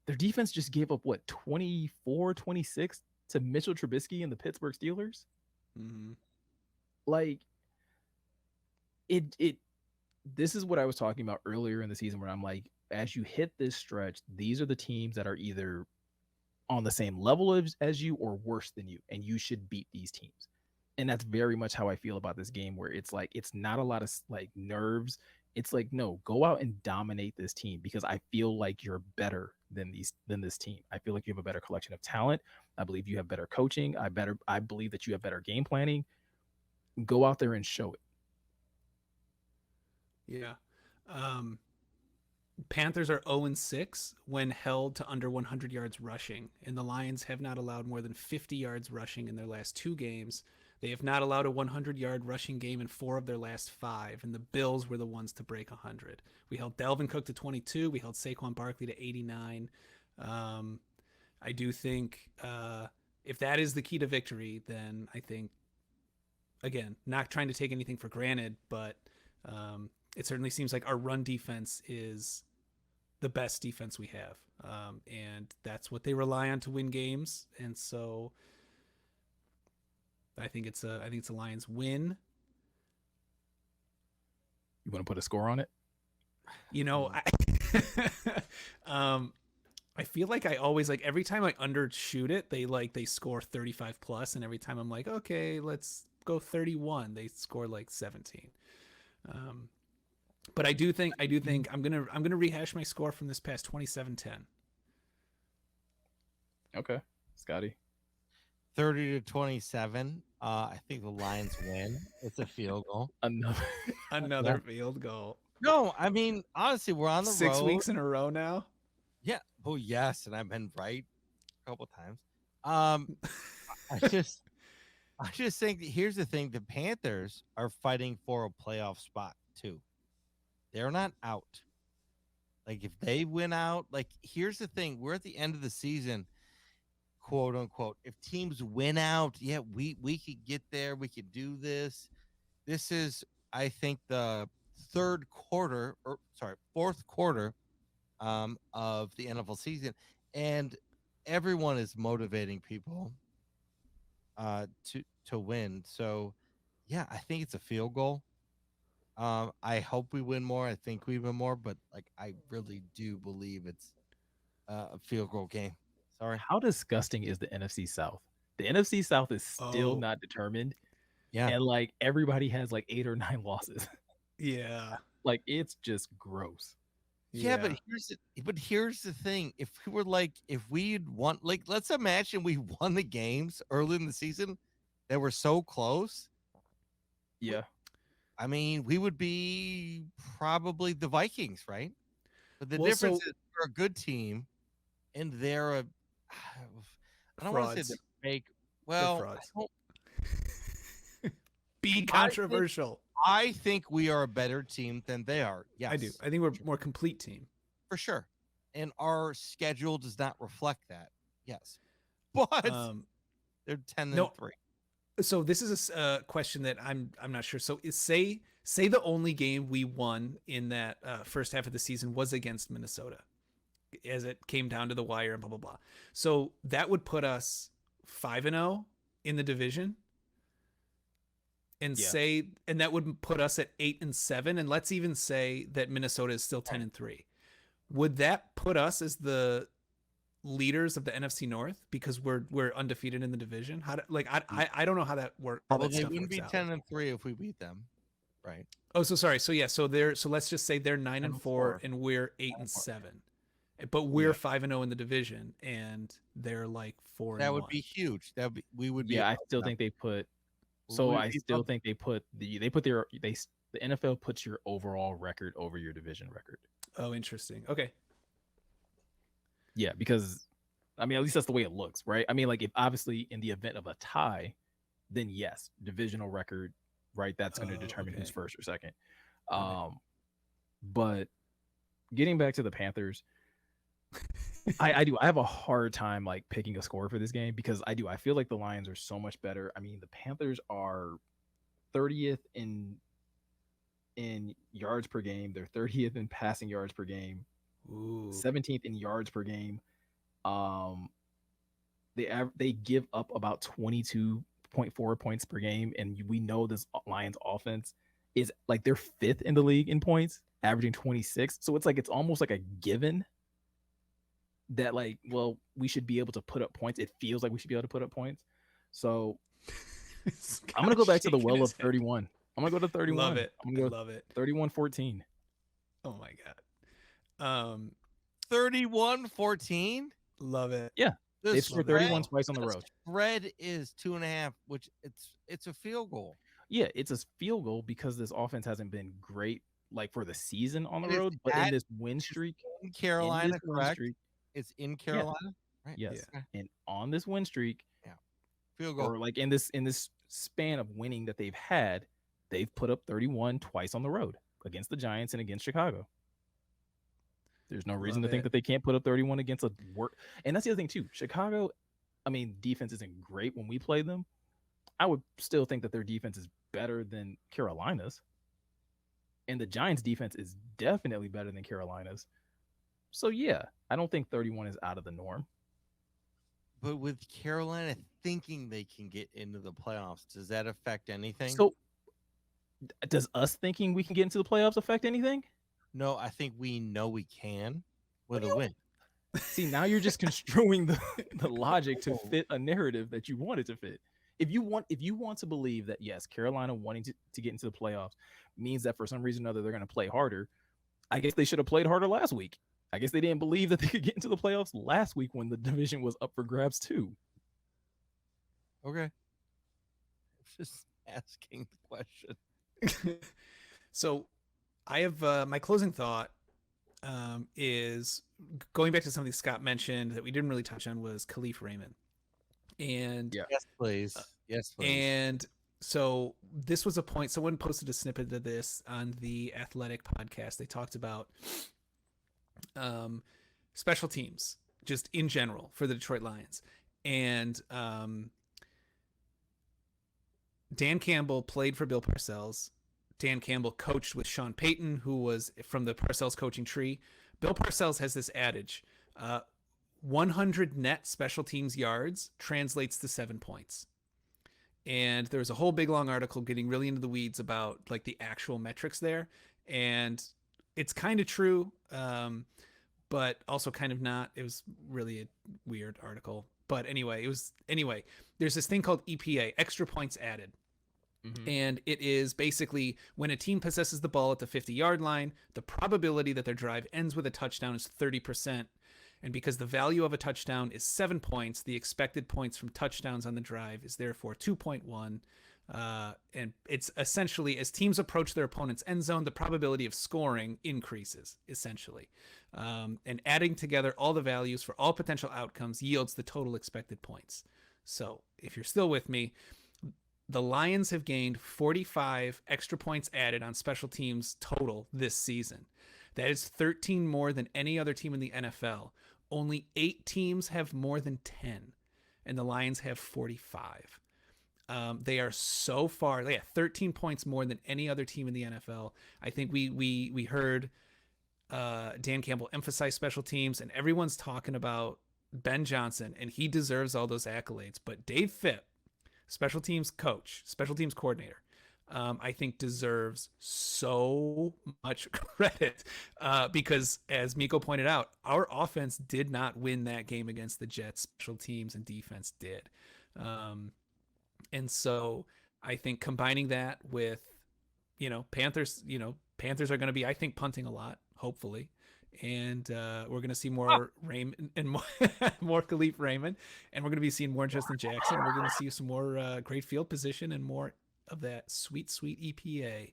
just gave up what 24-26 to Mitchell Trubisky and the Pittsburgh Steelers. Mm-hmm. Like it this is what I was talking about earlier in the season where I'm like, as you hit this stretch, these are the teams that are either on the same level as you or worse than you, and you should beat these teams. And that's very much how I feel about this game, where it's like it's not a lot of like nerves. It's like, no, go out and dominate this team because I feel like you're better than this team. I feel like you have a better collection of talent. I believe you have better coaching. I believe that you have better game planning. Go out there and show it. Yeah. Panthers are 0-6 when held to under 100 yards rushing, and the Lions have not allowed more than 50 yards rushing in their last 2 games. They have not allowed a 100-yard rushing game in 4 of their last 5, and the Bills were the ones to break 100. We held Dalvin Cook to 22. We held Saquon Barkley to 89. I do think if that is the key to victory, then I think, again, not trying to take anything for granted, but it certainly seems like our run defense is the best defense we have. And that's what they rely on to win games. And so I think it's a Lions win. You want to put a score on it? You know, I feel like I always like every time I undershoot it, they score 35 plus, and every time I'm like, okay, let's go 31, they score like 17. But I do think I'm gonna rehash my score from this past 27-10. Okay, Scotty. 30-27. I think the Lions win. It's a field goal. Another field goal. No, I mean, honestly, we're on the 6 road. weeks in a row now. Yeah. Oh, yes, and I've been right a couple times. I just think that here's the thing: the Panthers are fighting for a playoff spot too. They're not out. Like if they win out, like here's the thing: we're at the end of the season, quote unquote. If teams win out, yeah, we could get there. We could do this. This is, I think, the fourth quarter of the NFL season, and everyone is motivating people to win. So yeah, I think it's a field goal. I hope we win more. I think we win more, but like I really do believe it's a field goal game. Sorry. How disgusting is the NFC South? The NFC South is still Oh. not determined. Yeah. And like everybody has like 8 or 9 losses. Yeah. Like it's just gross. Yeah, but here's the thing. If we'd won, like, let's imagine we won the games early in the season that were so close. Yeah. I mean, we would be probably the Vikings, right? But the Well, difference so- is we're a good team, and they're a. I don't want to say Frauds. they're fake. They're Well, frauds. I don't- Be controversial. I think we are a better team than they are. Yes, I do. I think we're a more complete team. for sure. And our schedule does not reflect that. Yes, but they're 10-3. So this is a question that I'm not sure. So say the only game we won in that first half of the season was against Minnesota, as it came down to the wire and blah blah blah. So that would put us 5-0 in the division, and and that would put us at 8-7. And let's even say that Minnesota is still 10-3. Would that put us as the leaders of the NFC North because we're undefeated in the division? I don't know how that works. Well, they wouldn't be 10-3 if we beat them, right? Oh, so sorry. So yeah, so let's just say they're 9-4 and we're 8-7, but we're 5-0 in the division and they're like 4-1. That would be huge. We would be. Yeah, I still think they put. So I still think they put the NFL puts your overall record over your division record. Oh, interesting. Okay. Yeah, because I mean, at least that's the way it looks, right? I mean, like if obviously in the event of a tie, then yes, divisional record, right? That's going to determine who's first or second. But getting back to the Panthers, I have a hard time like picking a score for this game because I feel like the Lions are so much better. I mean, the Panthers are 30th in yards per game. They're 30th in passing yards per game. Ooh. 17th in yards per game. They give up about 22.4 points per game, and we know this Lions offense is like they're 5th in the league in points, averaging 26. So it's like it's almost like a given that like, well, we should be able to put up points. It feels like we should be able to put up points. So I'm gonna go back to the well of 31. I'm gonna go to 31. Love it. I'm gonna go love it. 31-14. Oh my god. 31-14. Love it. Yeah, they scored 31 twice on the road. Spread is 2.5, which it's a field goal. Yeah, it's a field goal because this offense hasn't been great like for the season on the road, but in this win streak in Carolina, correct? It's in Carolina, right? Yes, and on this win streak, field goal, or like in this span of winning that they've had, they've put up 31 twice on the road against the Giants and against Chicago. There's no reason to think that they can't put up 31 against a work. And that's the other thing too. Chicago, I mean, defense isn't great when we play them. I would still think that their defense is better than Carolina's. And the Giants defense is definitely better than Carolina's. So yeah, I don't think 31 is out of the norm. But with Carolina thinking they can get into the playoffs, does that affect anything? So does us thinking we can get into the playoffs affect anything? No, I think we know we can with a win. See, now you're just construing the logic to fit a narrative that you want it to fit. If you want to believe that yes, Carolina wanting to get into the playoffs means that for some reason or other they're going to play harder, I guess they should have played harder last week. I guess they didn't believe that they could get into the playoffs last week when the division was up for grabs too. Okay. Just asking the question. So I have my closing thought is going back to something Scott mentioned that we didn't really touch on was Khalif Raymond. And yes, please. Yes, please. And so this was a point. Someone posted a snippet of this on the Athletic podcast. They talked about special teams just in general for the Detroit Lions. And Dan Campbell played for Bill Parcells. Dan Campbell coached with Sean Payton, who was from the Parcells coaching tree. Bill Parcells has this adage, 100 net special teams yards translates to 7 points. And there's a whole big long article getting really into the weeds about like the actual metrics there. And it's kind of true, but also kind of not. It was really a weird article. But anyway, there's this thing called EPA, extra points added. Mm-hmm. And it is basically when a team possesses the ball at the 50-yard line, the probability that their drive ends with a touchdown is 30%. And because the value of a touchdown is 7 points, the expected points from touchdowns on the drive is therefore 2.1. And it's essentially as teams approach their opponent's end zone, the probability of scoring increases, essentially. And adding together all the values for all potential outcomes yields the total expected points. So if you're still with me, the Lions have gained 45 extra points added on special teams total this season. That is 13 more than any other team in the NFL. Only 8 teams have more than 10, and the Lions have 45. They are so far. They have 13 points more than any other team in the NFL. I think we heard Dan Campbell emphasize special teams, and everyone's talking about Ben Johnson, and he deserves all those accolades. But Dave Phipp, special teams coach, special teams coordinator, I think deserves so much credit because, as Miko pointed out, our offense did not win that game against the Jets. Special teams and defense did. And so I think combining that with, Panthers are going to be, I think, punting a lot, hopefully. And we're going to see more Raymond and more Khalif Raymond. And we're going to be seeing more Justin Jackson. We're going to see some more great field position and more of that sweet, sweet EPA.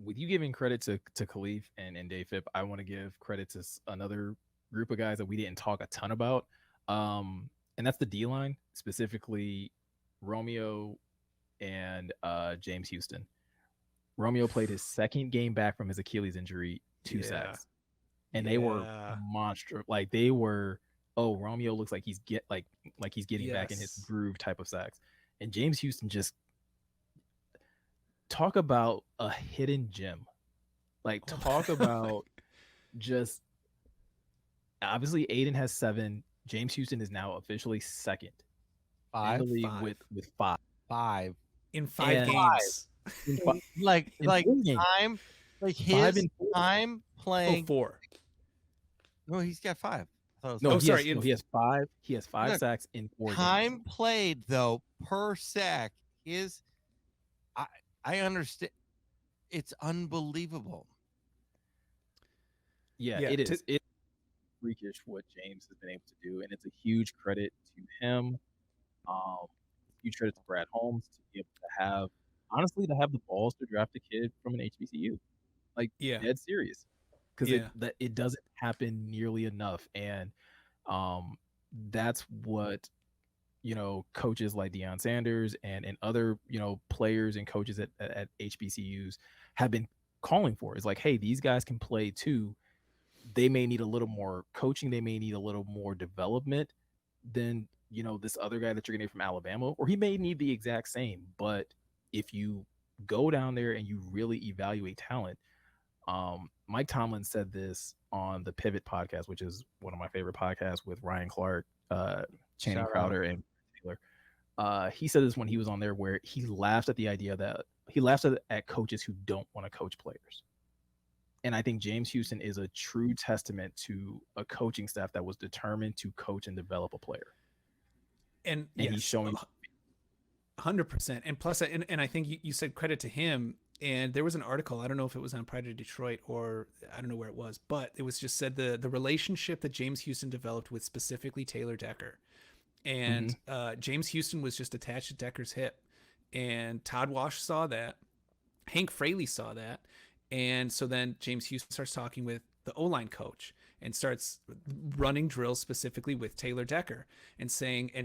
With you giving credit to Khalif and Dave Phipp, I want to give credit to another group of guys that we didn't talk a ton about. And that's the D-line, specifically Romeo and James Houston. Romeo played his second game back from his Achilles injury, 2 sacks. And they were monster. Like they were, Romeo looks like he's getting back in his groove type of sacks. And James Houston just talk about a hidden gem. Like talk about just obviously Aiden has 7. James Houston is now officially second. 5 with 5. 5 in 5 games. Like time, like his time playing. 4. No, he's got 5. He has 5. He has 5 sacks in 4 time games. played though per sack is. I understand. It's unbelievable. Yeah, it is. It's freakish what James has been able to do, and it's a huge credit to him. Huge credit to Brad Holmes to be able to have the balls to draft a kid from an HBCU. Like, dead serious, because it doesn't happen nearly enough, and that's what coaches like Deion Sanders and other players and coaches at HBCUs have been calling for. Is like, hey, these guys can play too. They may need a little more coaching. They may need a little more development than this other guy that you're going to get from Alabama, or he may need the exact same. But if you go down there and you really evaluate talent, Mike Tomlin said this on the Pivot podcast, which is one of my favorite podcasts with Ryan Clark, Channing Crowder, and Taylor. He said this when he was on there, where he laughed at the idea that he laughs at coaches who don't want to coach players. And I think James Houston is a true testament to a coaching staff that was determined to coach and develop a player. And he's showing 100%. And plus, and I think you said credit to him. And there was an article, I don't know if it was on Pride of Detroit or I don't know where it was, but it was just said the relationship that James Houston developed with specifically Taylor Decker. And James Houston was just attached to Decker's hip. And Todd Wash saw that. Hank Fraley saw that. And so then James Houston starts talking with the O-line coach and starts running drills specifically with Taylor Decker and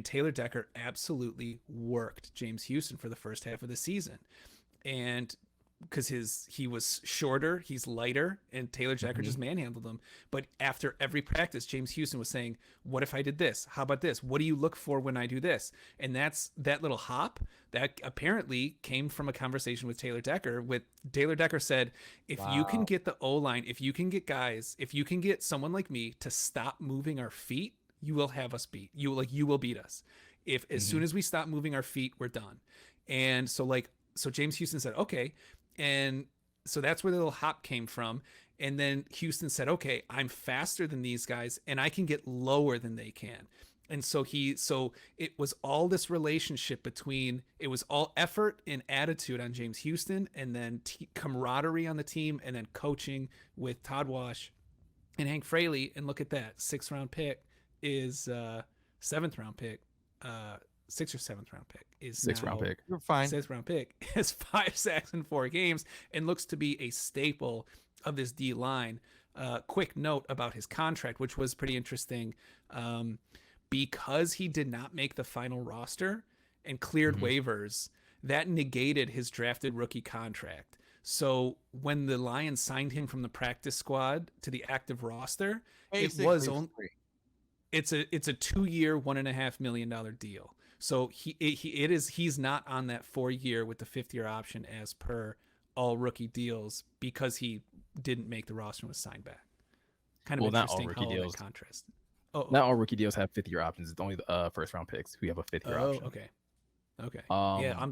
Taylor Decker absolutely worked James Houston for the first half of the season. And because he was shorter, he's lighter, and Taylor Decker just manhandled him. But after every practice, James Houston was saying, what if I did this? How about this? What do you look for when I do this? And that little hop, that apparently came from a conversation with Taylor Decker. With Taylor Decker said, if you can get the O-line, if you can get guys, if you can get someone like me to stop moving our feet, you will have us beat. You will beat us. If as soon as we stop moving our feet, we're done. And so James Houston said, okay. And so that's where the little hop came from. And then Houston said, okay, I'm faster than these guys and I can get lower than they can. And so it was all this relationship between, it was all effort and attitude on James Houston, and then camaraderie on the team, and then coaching with Todd Wash and Hank Fraley. And look at that, 6th round pick is 7th round pick 6th or 7th round pick, is Sixth round now pick. You're fine. 6th round pick, has 5 sacks in 4 games and looks to be a staple of this D line. Quick note about his contract, which was pretty interesting. Because he did not make the final roster and cleared waivers, that negated his drafted rookie contract. So when the Lions signed him from the practice squad to the active roster, Basically it was only free. it's a 2-year, $1.5 million deal. So he's not on that 4-year with the 5th-year option as per all rookie deals because he didn't make the roster and was signed back. Kind of Not all interesting rookie how all deals. that contrast. Oh, Not all rookie deals have 5th-year options. It's only the first round picks who have a 5th-year option. Okay. Yeah,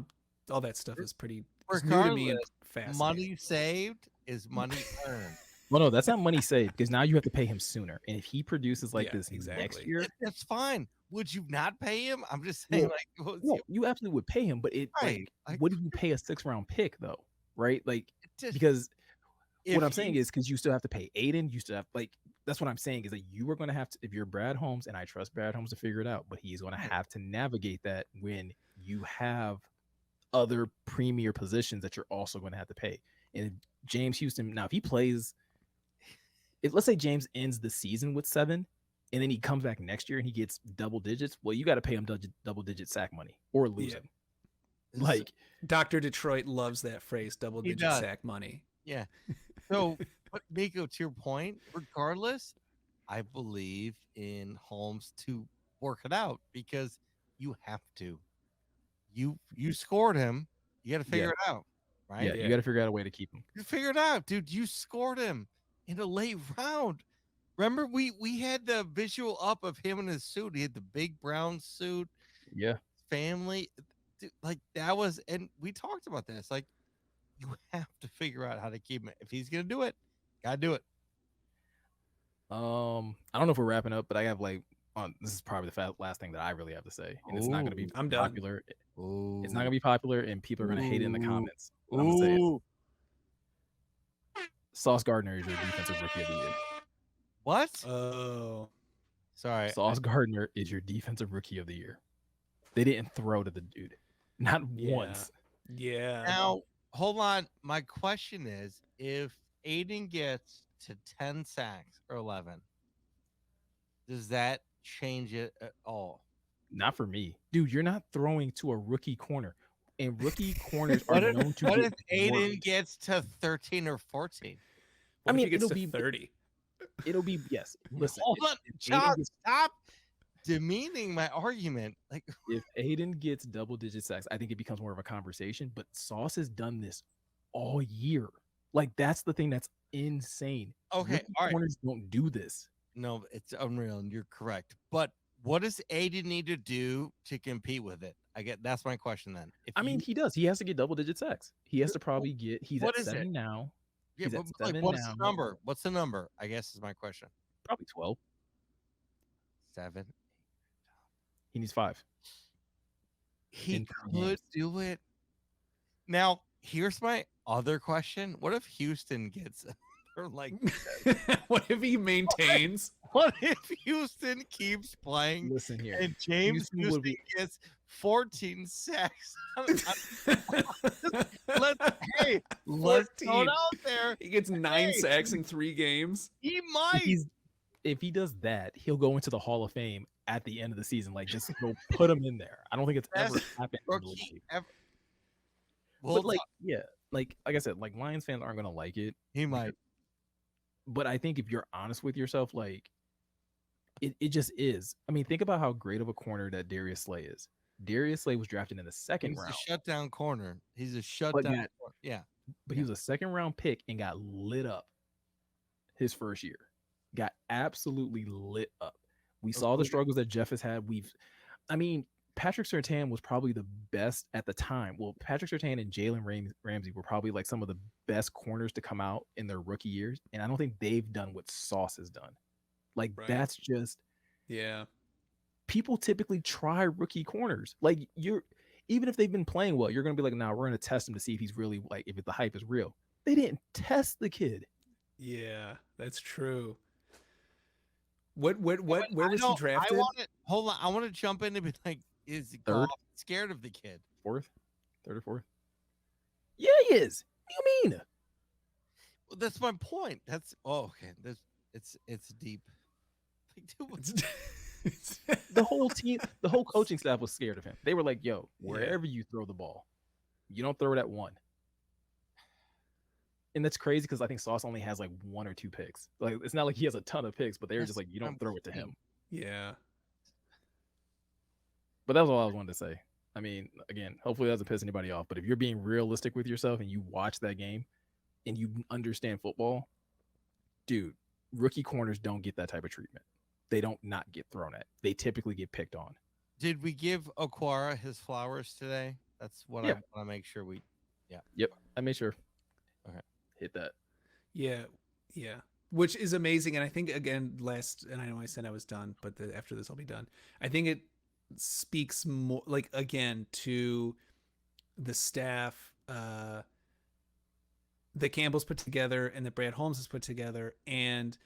all that stuff is pretty it's new to me and Regardless, fascinating. money saved is money earned. Well, no, that's not money saved because now you have to pay him sooner. And if he produces like Yeah, this exactly. next year, That's fine. Would you not pay him? I'm just saying, no, you absolutely would pay him. But Right, like- what do you pay a 6th round pick though? Right? Like just- because if what I'm saying you- is because you still have to pay Aiden. You still have that's what I'm saying is that you are going to have to, if you're Brad Holmes, and I trust Brad Holmes to figure it out, but he's going to have to navigate that when you have other premier positions that you're also going to have to pay. And James Houston, now if he plays, let's say James ends the season with 7, and then he comes back next year and he gets double digits, well, you got to pay him double digit sack money or lose him. Like Dr. Detroit loves that phrase, double-digit does. sack money. Yeah. So, but Nico, to your point, regardless, I believe in Holmes to work it out because you have to. You scored him. You got to figure it out, right? Yeah, you got to figure out a way to keep him. You figure it out, dude. You scored him in a late round. Remember, we had the visual up of him in his suit. He had the big brown suit. Yeah. Family, dude, like that was, and we talked about this. Like, you have to figure out how to keep him. If he's gonna do it, gotta do it. I don't know if we're wrapping up, but I have this is probably the last thing that I really have to say, and it's not going to be I'm done. popular. Ooh. It's not going to be popular, and people are going to hate it in the Ooh. comments. But I'm going to say it. Ooh. Sauce Gardner is your defensive rookie of the year. What? Oh. Sorry. Sauce Gardner is your defensive rookie of the year. They didn't throw to the dude, not once. Yeah. Now, hold on. My question is, if Aiden gets to 10 sacks or 11, does that change it at all? Not for me, dude. You're not throwing to a rookie corner, and rookie corners are What known to. if get Aiden worked. gets to 13 or 14? What if he mean, gets it'll to be 30. It'll be yes. Listen, Hold on, if Chuck, Aiden gets- stop demeaning my argument. Like, if Aiden gets double-digit sacks, I think it becomes more of a conversation. But Sauce has done this all year. Like that's the thing that's insane. okay, Rookie all right. corners don't do this. No, it's unreal, and you're correct. But what does Aiden need to do to compete with it? That's my question then. If He does. He has to get double-digit sacks. He has to probably get. He's What at is it? 7 now. yeah, he's at but, like, 7 what's now. the number? What's the number? I guess is my question. Probably 12. 7. He needs 5. He In 3 could games. do it. Now, here's my other question. What if Houston gets or like What if he maintains? what if Houston keeps playing Listen here. and James Houston would Houston be- gets 14 sacks? Let's 14. throw it out there. He gets 9 Hey. sacks in 3 games. He might. If he does that, he'll go into the Hall of Fame at the end of the season. Like just go put him in there. I don't think it's ever Best happened. In the Rookie league. ever. But like I said, like Lions fans aren't gonna like it. he might. But I think if you're honest with yourself, like it just is. I mean, think about how great of a corner that Darius Slay is. Darius Slay was drafted in the second He's round, a shutdown corner. He's a shutdown. got- Corner. Yeah. but he was a second round pick and got lit up his first year. Got absolutely lit up. We saw the Agreed. struggles that Jeff has had. Patrick Surtain was probably the best at the time. Well, Patrick Surtain and Jalen Ramsey were probably like some of the best corners to come out in their rookie years. And I don't think they've done what Sauce has done. Like Right. that's just Yeah. people typically try rookie corners. Like even if they've been playing well, you're gonna be like, nah, we're gonna test him to see if he's really like if the hype is real. They didn't test the kid. Yeah, that's true. Where was he I drafted? want it. Hold on. I want to jump in and be like, is Third? Goff scared of the kid? Fourth, third or fourth. Yeah, he is. What do you mean? Well, that's my point. That's okay. It's deep. Like, dude, The whole team, the whole coaching staff was scared of him. They were like, "Yo, wherever you throw the ball, you don't throw it at one." And that's crazy because I think Sauce only has like 1 or 2 picks. Like it's not like he has a ton of picks, but they're just like, "You don't throw it to him." Yeah. But that was all I wanted to say. I mean, again, hopefully that doesn't piss anybody off. But if you're being realistic with yourself and you watch that game and you understand football, dude, rookie corners don't get that type of treatment. They don't not get thrown at. They typically get picked on. did we give Aquara his flowers today? That's what I Yeah. want to make sure we. Yep, I made sure. Okay. Hit that. Yeah. Yeah. Which is amazing. And I think, again, and I know I said I was done, but after this, I'll be done. I think it speaks more, like, again, to the staff that Campbell's put together and that Brad Holmes has put together, and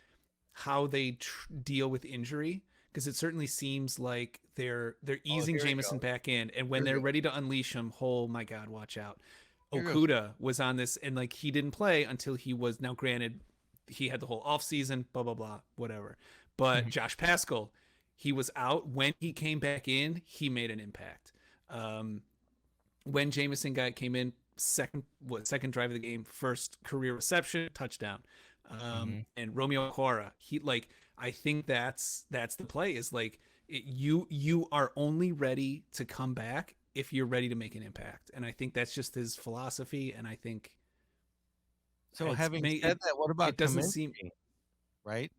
how they deal with injury. Because it certainly seems like they're easing here we Jameson go. back in, and when Here we they're go. ready to unleash him, oh my God, watch out. Here goes. Okuda was on this, and like he didn't play until he was, now granted, he had the whole off season, blah blah blah, whatever. But Mhm. Josh Pascal, he was out. When he came back in, he made an impact. When Jameson came in, second drive of the game, first career reception, touchdown. And Romeo Cora, I think that's the play, is like you are only ready to come back if you're ready to make an impact. And I think that's just his philosophy. And I think, So it's having made- said that, what about it doesn't Kaminsky, seem right?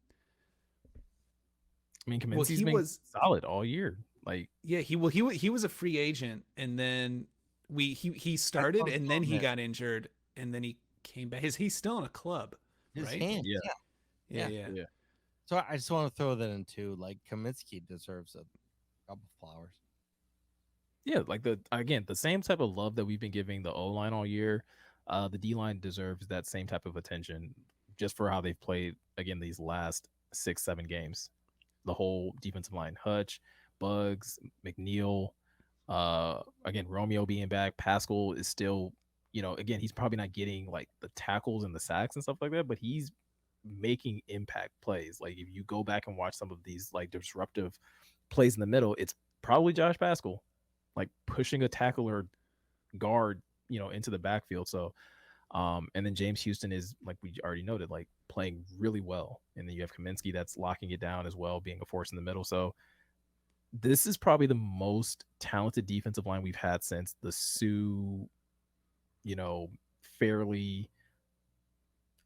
I mean, Well, Kaminsky's he been was- solid all year. Like, yeah, he was a free agent, and then he started, what I'm and then saying, he man. got injured, and then he came back. He's still in a club, His right? hands. Yeah. Yeah, Yeah. yeah. So I just want to throw that in too. Like Kaminsky deserves a couple flowers. yeah, like the same type of love that we've been giving the O line all year. The D line deserves that same type of attention just for how they've played again these last 6-7 games. The whole defensive line, Hutch, Bugs, McNeil, again Romeo being back. Pascal is still, again he's probably not getting like the tackles and the sacks and stuff like that, but he's making impact plays. Like if you go back and watch some of these like disruptive plays in the middle, it's probably Josh Pascal like pushing a tackle or guard, into the backfield. So and then James Houston is, like we already noted, like playing really well. And then you have Kaminsky that's locking it down as well, being a force in the middle. So this is probably the most talented defensive line we've had since the Sue, Fairley.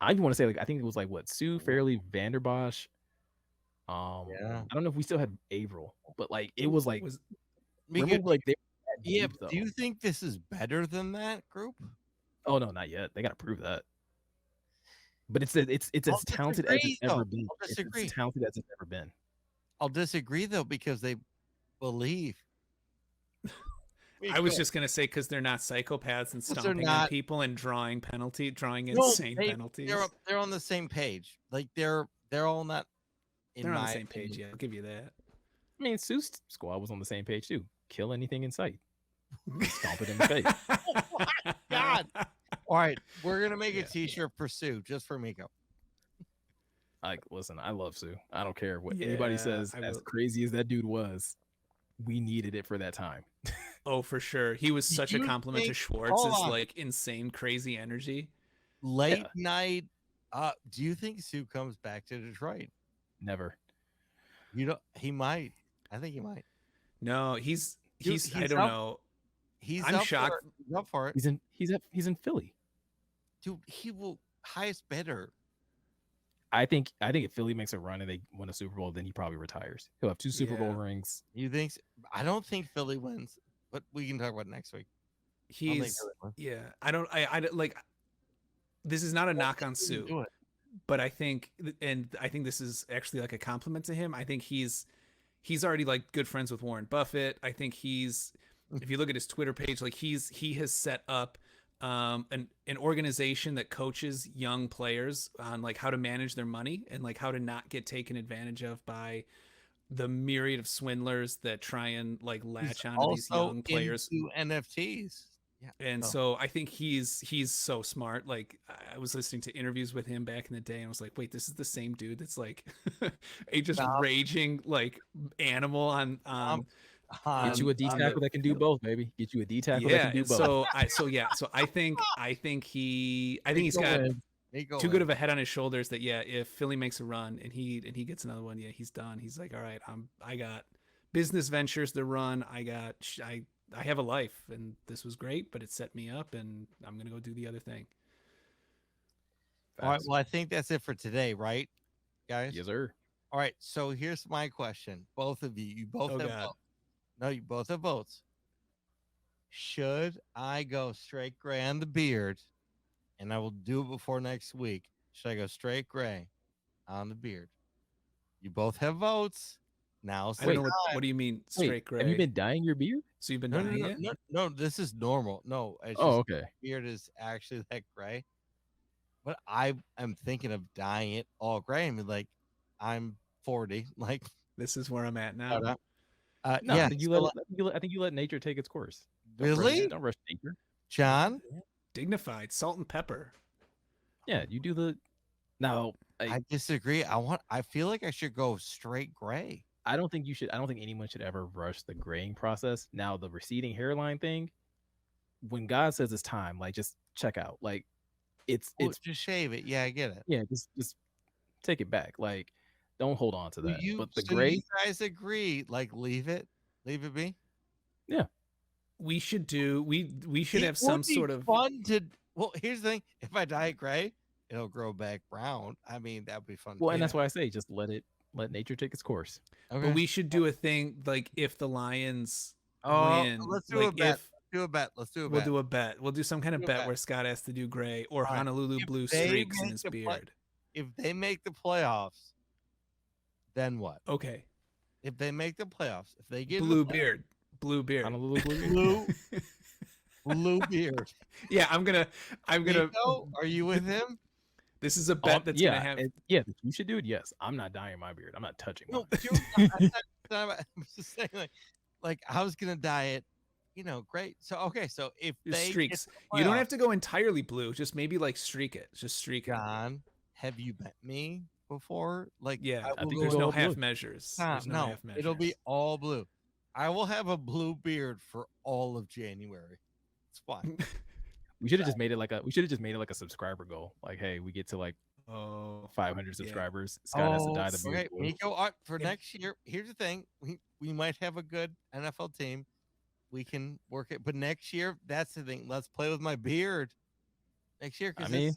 I even want to say, like, I think it was like what, Sue, Fairley, Vanderbosch. Yeah. I don't know if we still had Averill, but like it was like, Mika, remember, like they were that yeah, deep, but do you think this is better than that group? Oh no, not yet. They got to prove that. But it's as talented as it's ever been. I'll It's disagree. as talented as it's ever been. I'll disagree though because they believe. I was just gonna say, because they're not psychopaths and they're stomping on not- people and drawing No, insane penalties. They're on the same page. Like they're all not. In They're on my the same page. opinion. Yeah, I'll give you that. I mean, Sue's squad was on the same page too. Kill anything in sight. Stomp it in the face. God. All right, we're gonna make Yeah. a T-shirt for Sue just for Miko. Like, listen, I love Sue. I don't care what anybody Yeah, says. I As will- crazy as that dude was, we needed it for that time. Oh, for sure. He was Do such a you compliment to think- Schwartz's hold on. like insane, crazy energy. Late night. Do you think Sue comes back to Detroit? Never. You know, he might. I think he might. No, he's Dude, I he's don't up- know. He's I'm up shocked. For it. He's up for it, He's in Philly. dude. He will highest bidder. I think if Philly makes a run and they win a Super Bowl, then he probably retires. He'll have 2 Super Bowl Yeah. rings. You think? I don't think Philly wins, but we can talk about it next week. I don't think He's Philly wins. yeah. I don't like. This is not a knock on He can Sue, do it. but I think this is actually like a compliment to him. I think he's already like good friends with Warren Buffett. I think if you look at his Twitter page, like he has set up an organization that coaches young players on like how to manage their money and like how to not get taken advantage of by the myriad of swindlers that try and like latch He's onto these also young players. into NFTs. Yeah. And so I think he's so smart. Like I was listening to interviews with him back in the day, and I was like, wait, this is the same dude that's like a just raging like animal on Get you a D tackle that can do both, baby. Get you a D tackle that can do and both. so I think he's got too good of a head on his shoulders that if Philly makes a run and he gets another one, he's done. He's like, all right, I got business ventures to run. I have a life, and this was great, but it set me up, and I'm gonna go do the other thing. All right. Well, I think that's it for today, right, guys? Yes, sir. All right. So here's my question. Both of you both have votes. No, you both have votes. Should I go straight gray on the beard? And I will do it before next week. Should I go straight gray on the beard? You both have votes. Now, I don't know what do you mean straight gray? Have you been dyeing your beard? So you've been dyeing it? No, this is normal. No, it's just okay. Beard is actually that gray. But I am thinking of dyeing it all gray. I mean, like, I'm 40. Like, this is where I'm at now. No, yeah, I think you let nature take its course. Really? Don't rush nature. John? Dignified, salt and pepper. Yeah, you do the. Now, I disagree. I feel like I should go straight gray. I don't think you should. I don't think anyone should ever rush the graying process. Now, the receding hairline thing, when God says it's time, like just check out. Like it's just shave it. Yeah, I get it. Yeah, just take it back. Like don't hold on to that. But the so gray, you guys agree? Like leave it be. Yeah, we should do. We should have some sort of fun to. Well, here's the thing: if I dye it gray, it'll grow back brown. I mean, that'd be fun. Well, and that's why I say just let nature take its course. Okay. But we should do a thing like if the Lions win. Let's do a bet. We'll do a bet. We'll do some kind of bet where Scott has to do gray or Honolulu blue streaks in his beard. If they make the playoffs, then what? Okay. If they make the playoffs, if they get blue beard, Honolulu blue beard. Yeah, I'm gonna. Nico, are you with him? This is a bet that's gonna have. Yeah, you should do it. Yes, I'm not dyeing my beard. I'm not touching. No, I'm just saying, like I was gonna dye it. Great. So okay, so if they streaks, you don't have to go entirely blue. Just maybe like streak it. Just streak it. John, have you bet me before? Like, yeah, I think there's no half measures. No, it'll be all blue. I will have a blue beard for all of January. It's fine. We should have just made it like a subscriber goal. Like, hey, we get to like 500 subscribers. Scott has to dye the beard. Okay, Nico, for next year, here's the thing: we might have a good NFL team. We can work it, but next year, that's the thing. Let's play with my beard next year. I mean,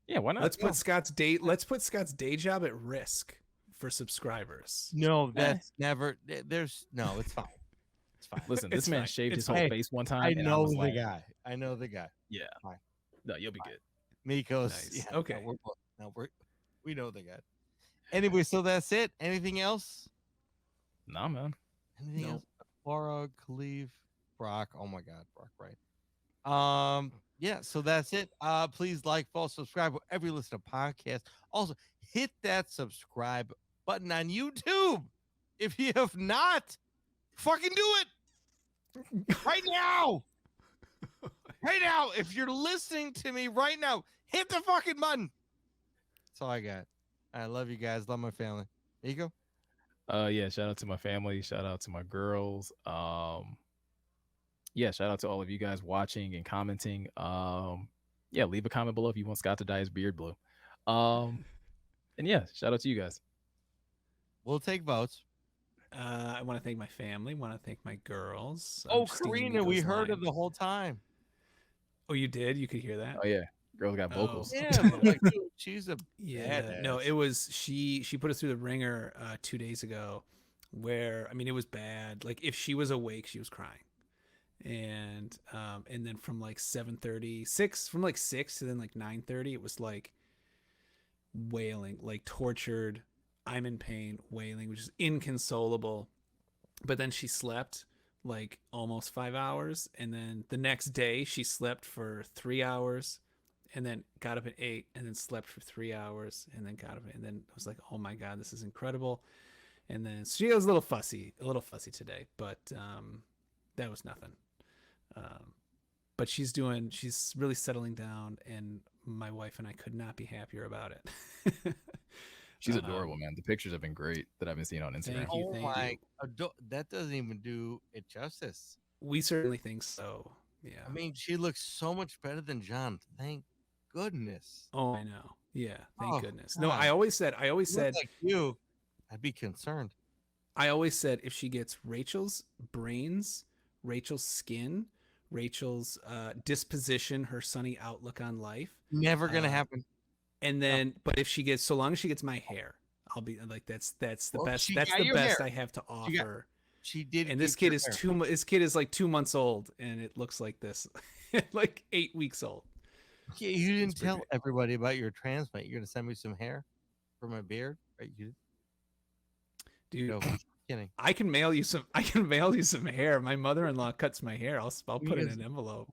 yeah, why not? Let's put Scott's day job at risk for subscribers. No, that's never. It's fine. It's fine. Listen, this man shaved his whole face one time. I know the guy. I know the guy. Yeah. Fine. No, you'll be good. Miko's. Nice. Yeah, okay. We know the guy. Anyway, so that's it. Anything else? Nah, man. Anything else? Laura, Khalif, Brock. Oh my God, Brock, right? Yeah, so that's it. Please like, follow, subscribe wherever you listen to podcasts. Also, hit that subscribe button on YouTube. If you have not, fucking do it right now. Right now. If you're listening to me right now, hit the fucking button. That's all I got. I love you guys. Love my family. Nico? Yeah, shout out to my family. Shout out to my girls. Yeah, shout out to all of you guys watching and commenting. Yeah, leave a comment below if you want Scott to dye his beard blue. And yeah, shout out to you guys. We'll take votes. I want to thank my family. Want to thank my girls. Karina, we heard it the whole time. Oh, you did? You could hear that? Oh yeah, girls got vocals. Yeah, but like, dude, she's a badass. No, it was she put us through the ringer 2 days ago, where I mean it was bad. Like if she was awake, she was crying, and then from like 7:36, from like 6 to then like 9:30, it was like wailing, like tortured. I'm in pain, wailing, which is inconsolable. But then she slept like almost 5 hours, and then the next day she slept for 3 hours, and then got up at 8, and then slept for 3 hours, and then got up, and then it was like, oh my God, this is incredible. And then she was a little fussy today, but that was nothing. But she's really settling down, and my wife and I could not be happier about it. She's adorable, man. The pictures have been great that I've been seeing on Instagram. Thank you. That doesn't even do it justice. We certainly think so. Yeah. I mean, she looks so much better than John. Thank goodness. Oh, I know. Yeah. Thank goodness. God. No, I always said, like you, I'd be concerned. I always said if she gets Rachel's brains, Rachel's skin, Rachel's disposition, her sunny outlook on life, Never gonna happen. and then, but if she gets, so long as she gets my hair, I'll be like, that's the best. That's the best I have to offer. She did. And this kid is this kid is like 2 months old, and it looks like this, like 8 weeks old. Yeah, you didn't tell everybody about your transplant. You're gonna send me some hair for my beard, right? Dude, no, kidding. I can mail you some hair. My mother-in-law cuts my hair. I'll put it in an envelope.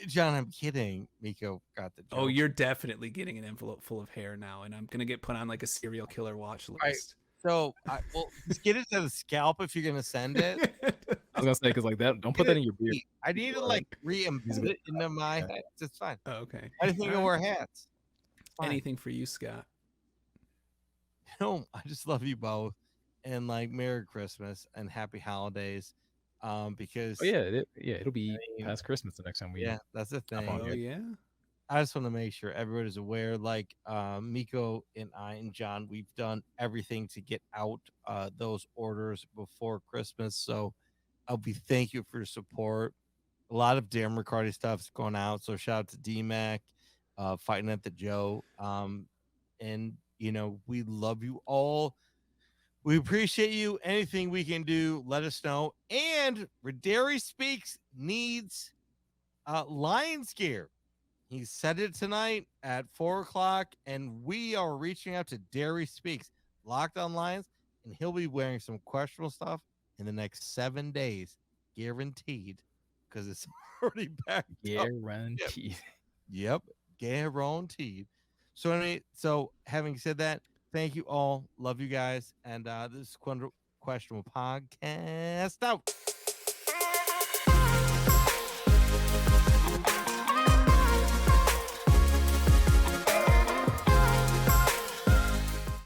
John, I'm kidding. Miko got the joke. Oh, you're definitely getting an envelope full of hair now, and I'm gonna get put on like a serial killer watch list. Right. So, just get it to the scalp if you're gonna send it. I was gonna say because like that, don't put that in your beard. I need to like re-embed it into my head. It's fine. Oh, okay. I didn't think I wear hats. Anything for you, Scott? No, I just love you both, and like Merry Christmas and Happy Holidays. Because it'll be past Christmas the next time we. Yeah, that's the thing. Oh yeah. I just want to make sure everybody's aware. Like Miko and I and John, we've done everything to get out those orders before Christmas. So we thank you for your support. A lot of Dan Riccardi stuff is going out. So shout out to DMAC, Fighting at the Joe. And we love you all. We appreciate you. Anything we can do, let us know. And Rodari Speaks needs Lions gear. He said it tonight at 4:00, and we are reaching out to Derry Speaks, Locked on Lions, and he'll be wearing some questionable stuff in the next 7 days, guaranteed, because it's already backed guaranteed. Yep, guaranteed. So anyway, having said that, thank you all. Love you guys, and this is Questionable Podcast out.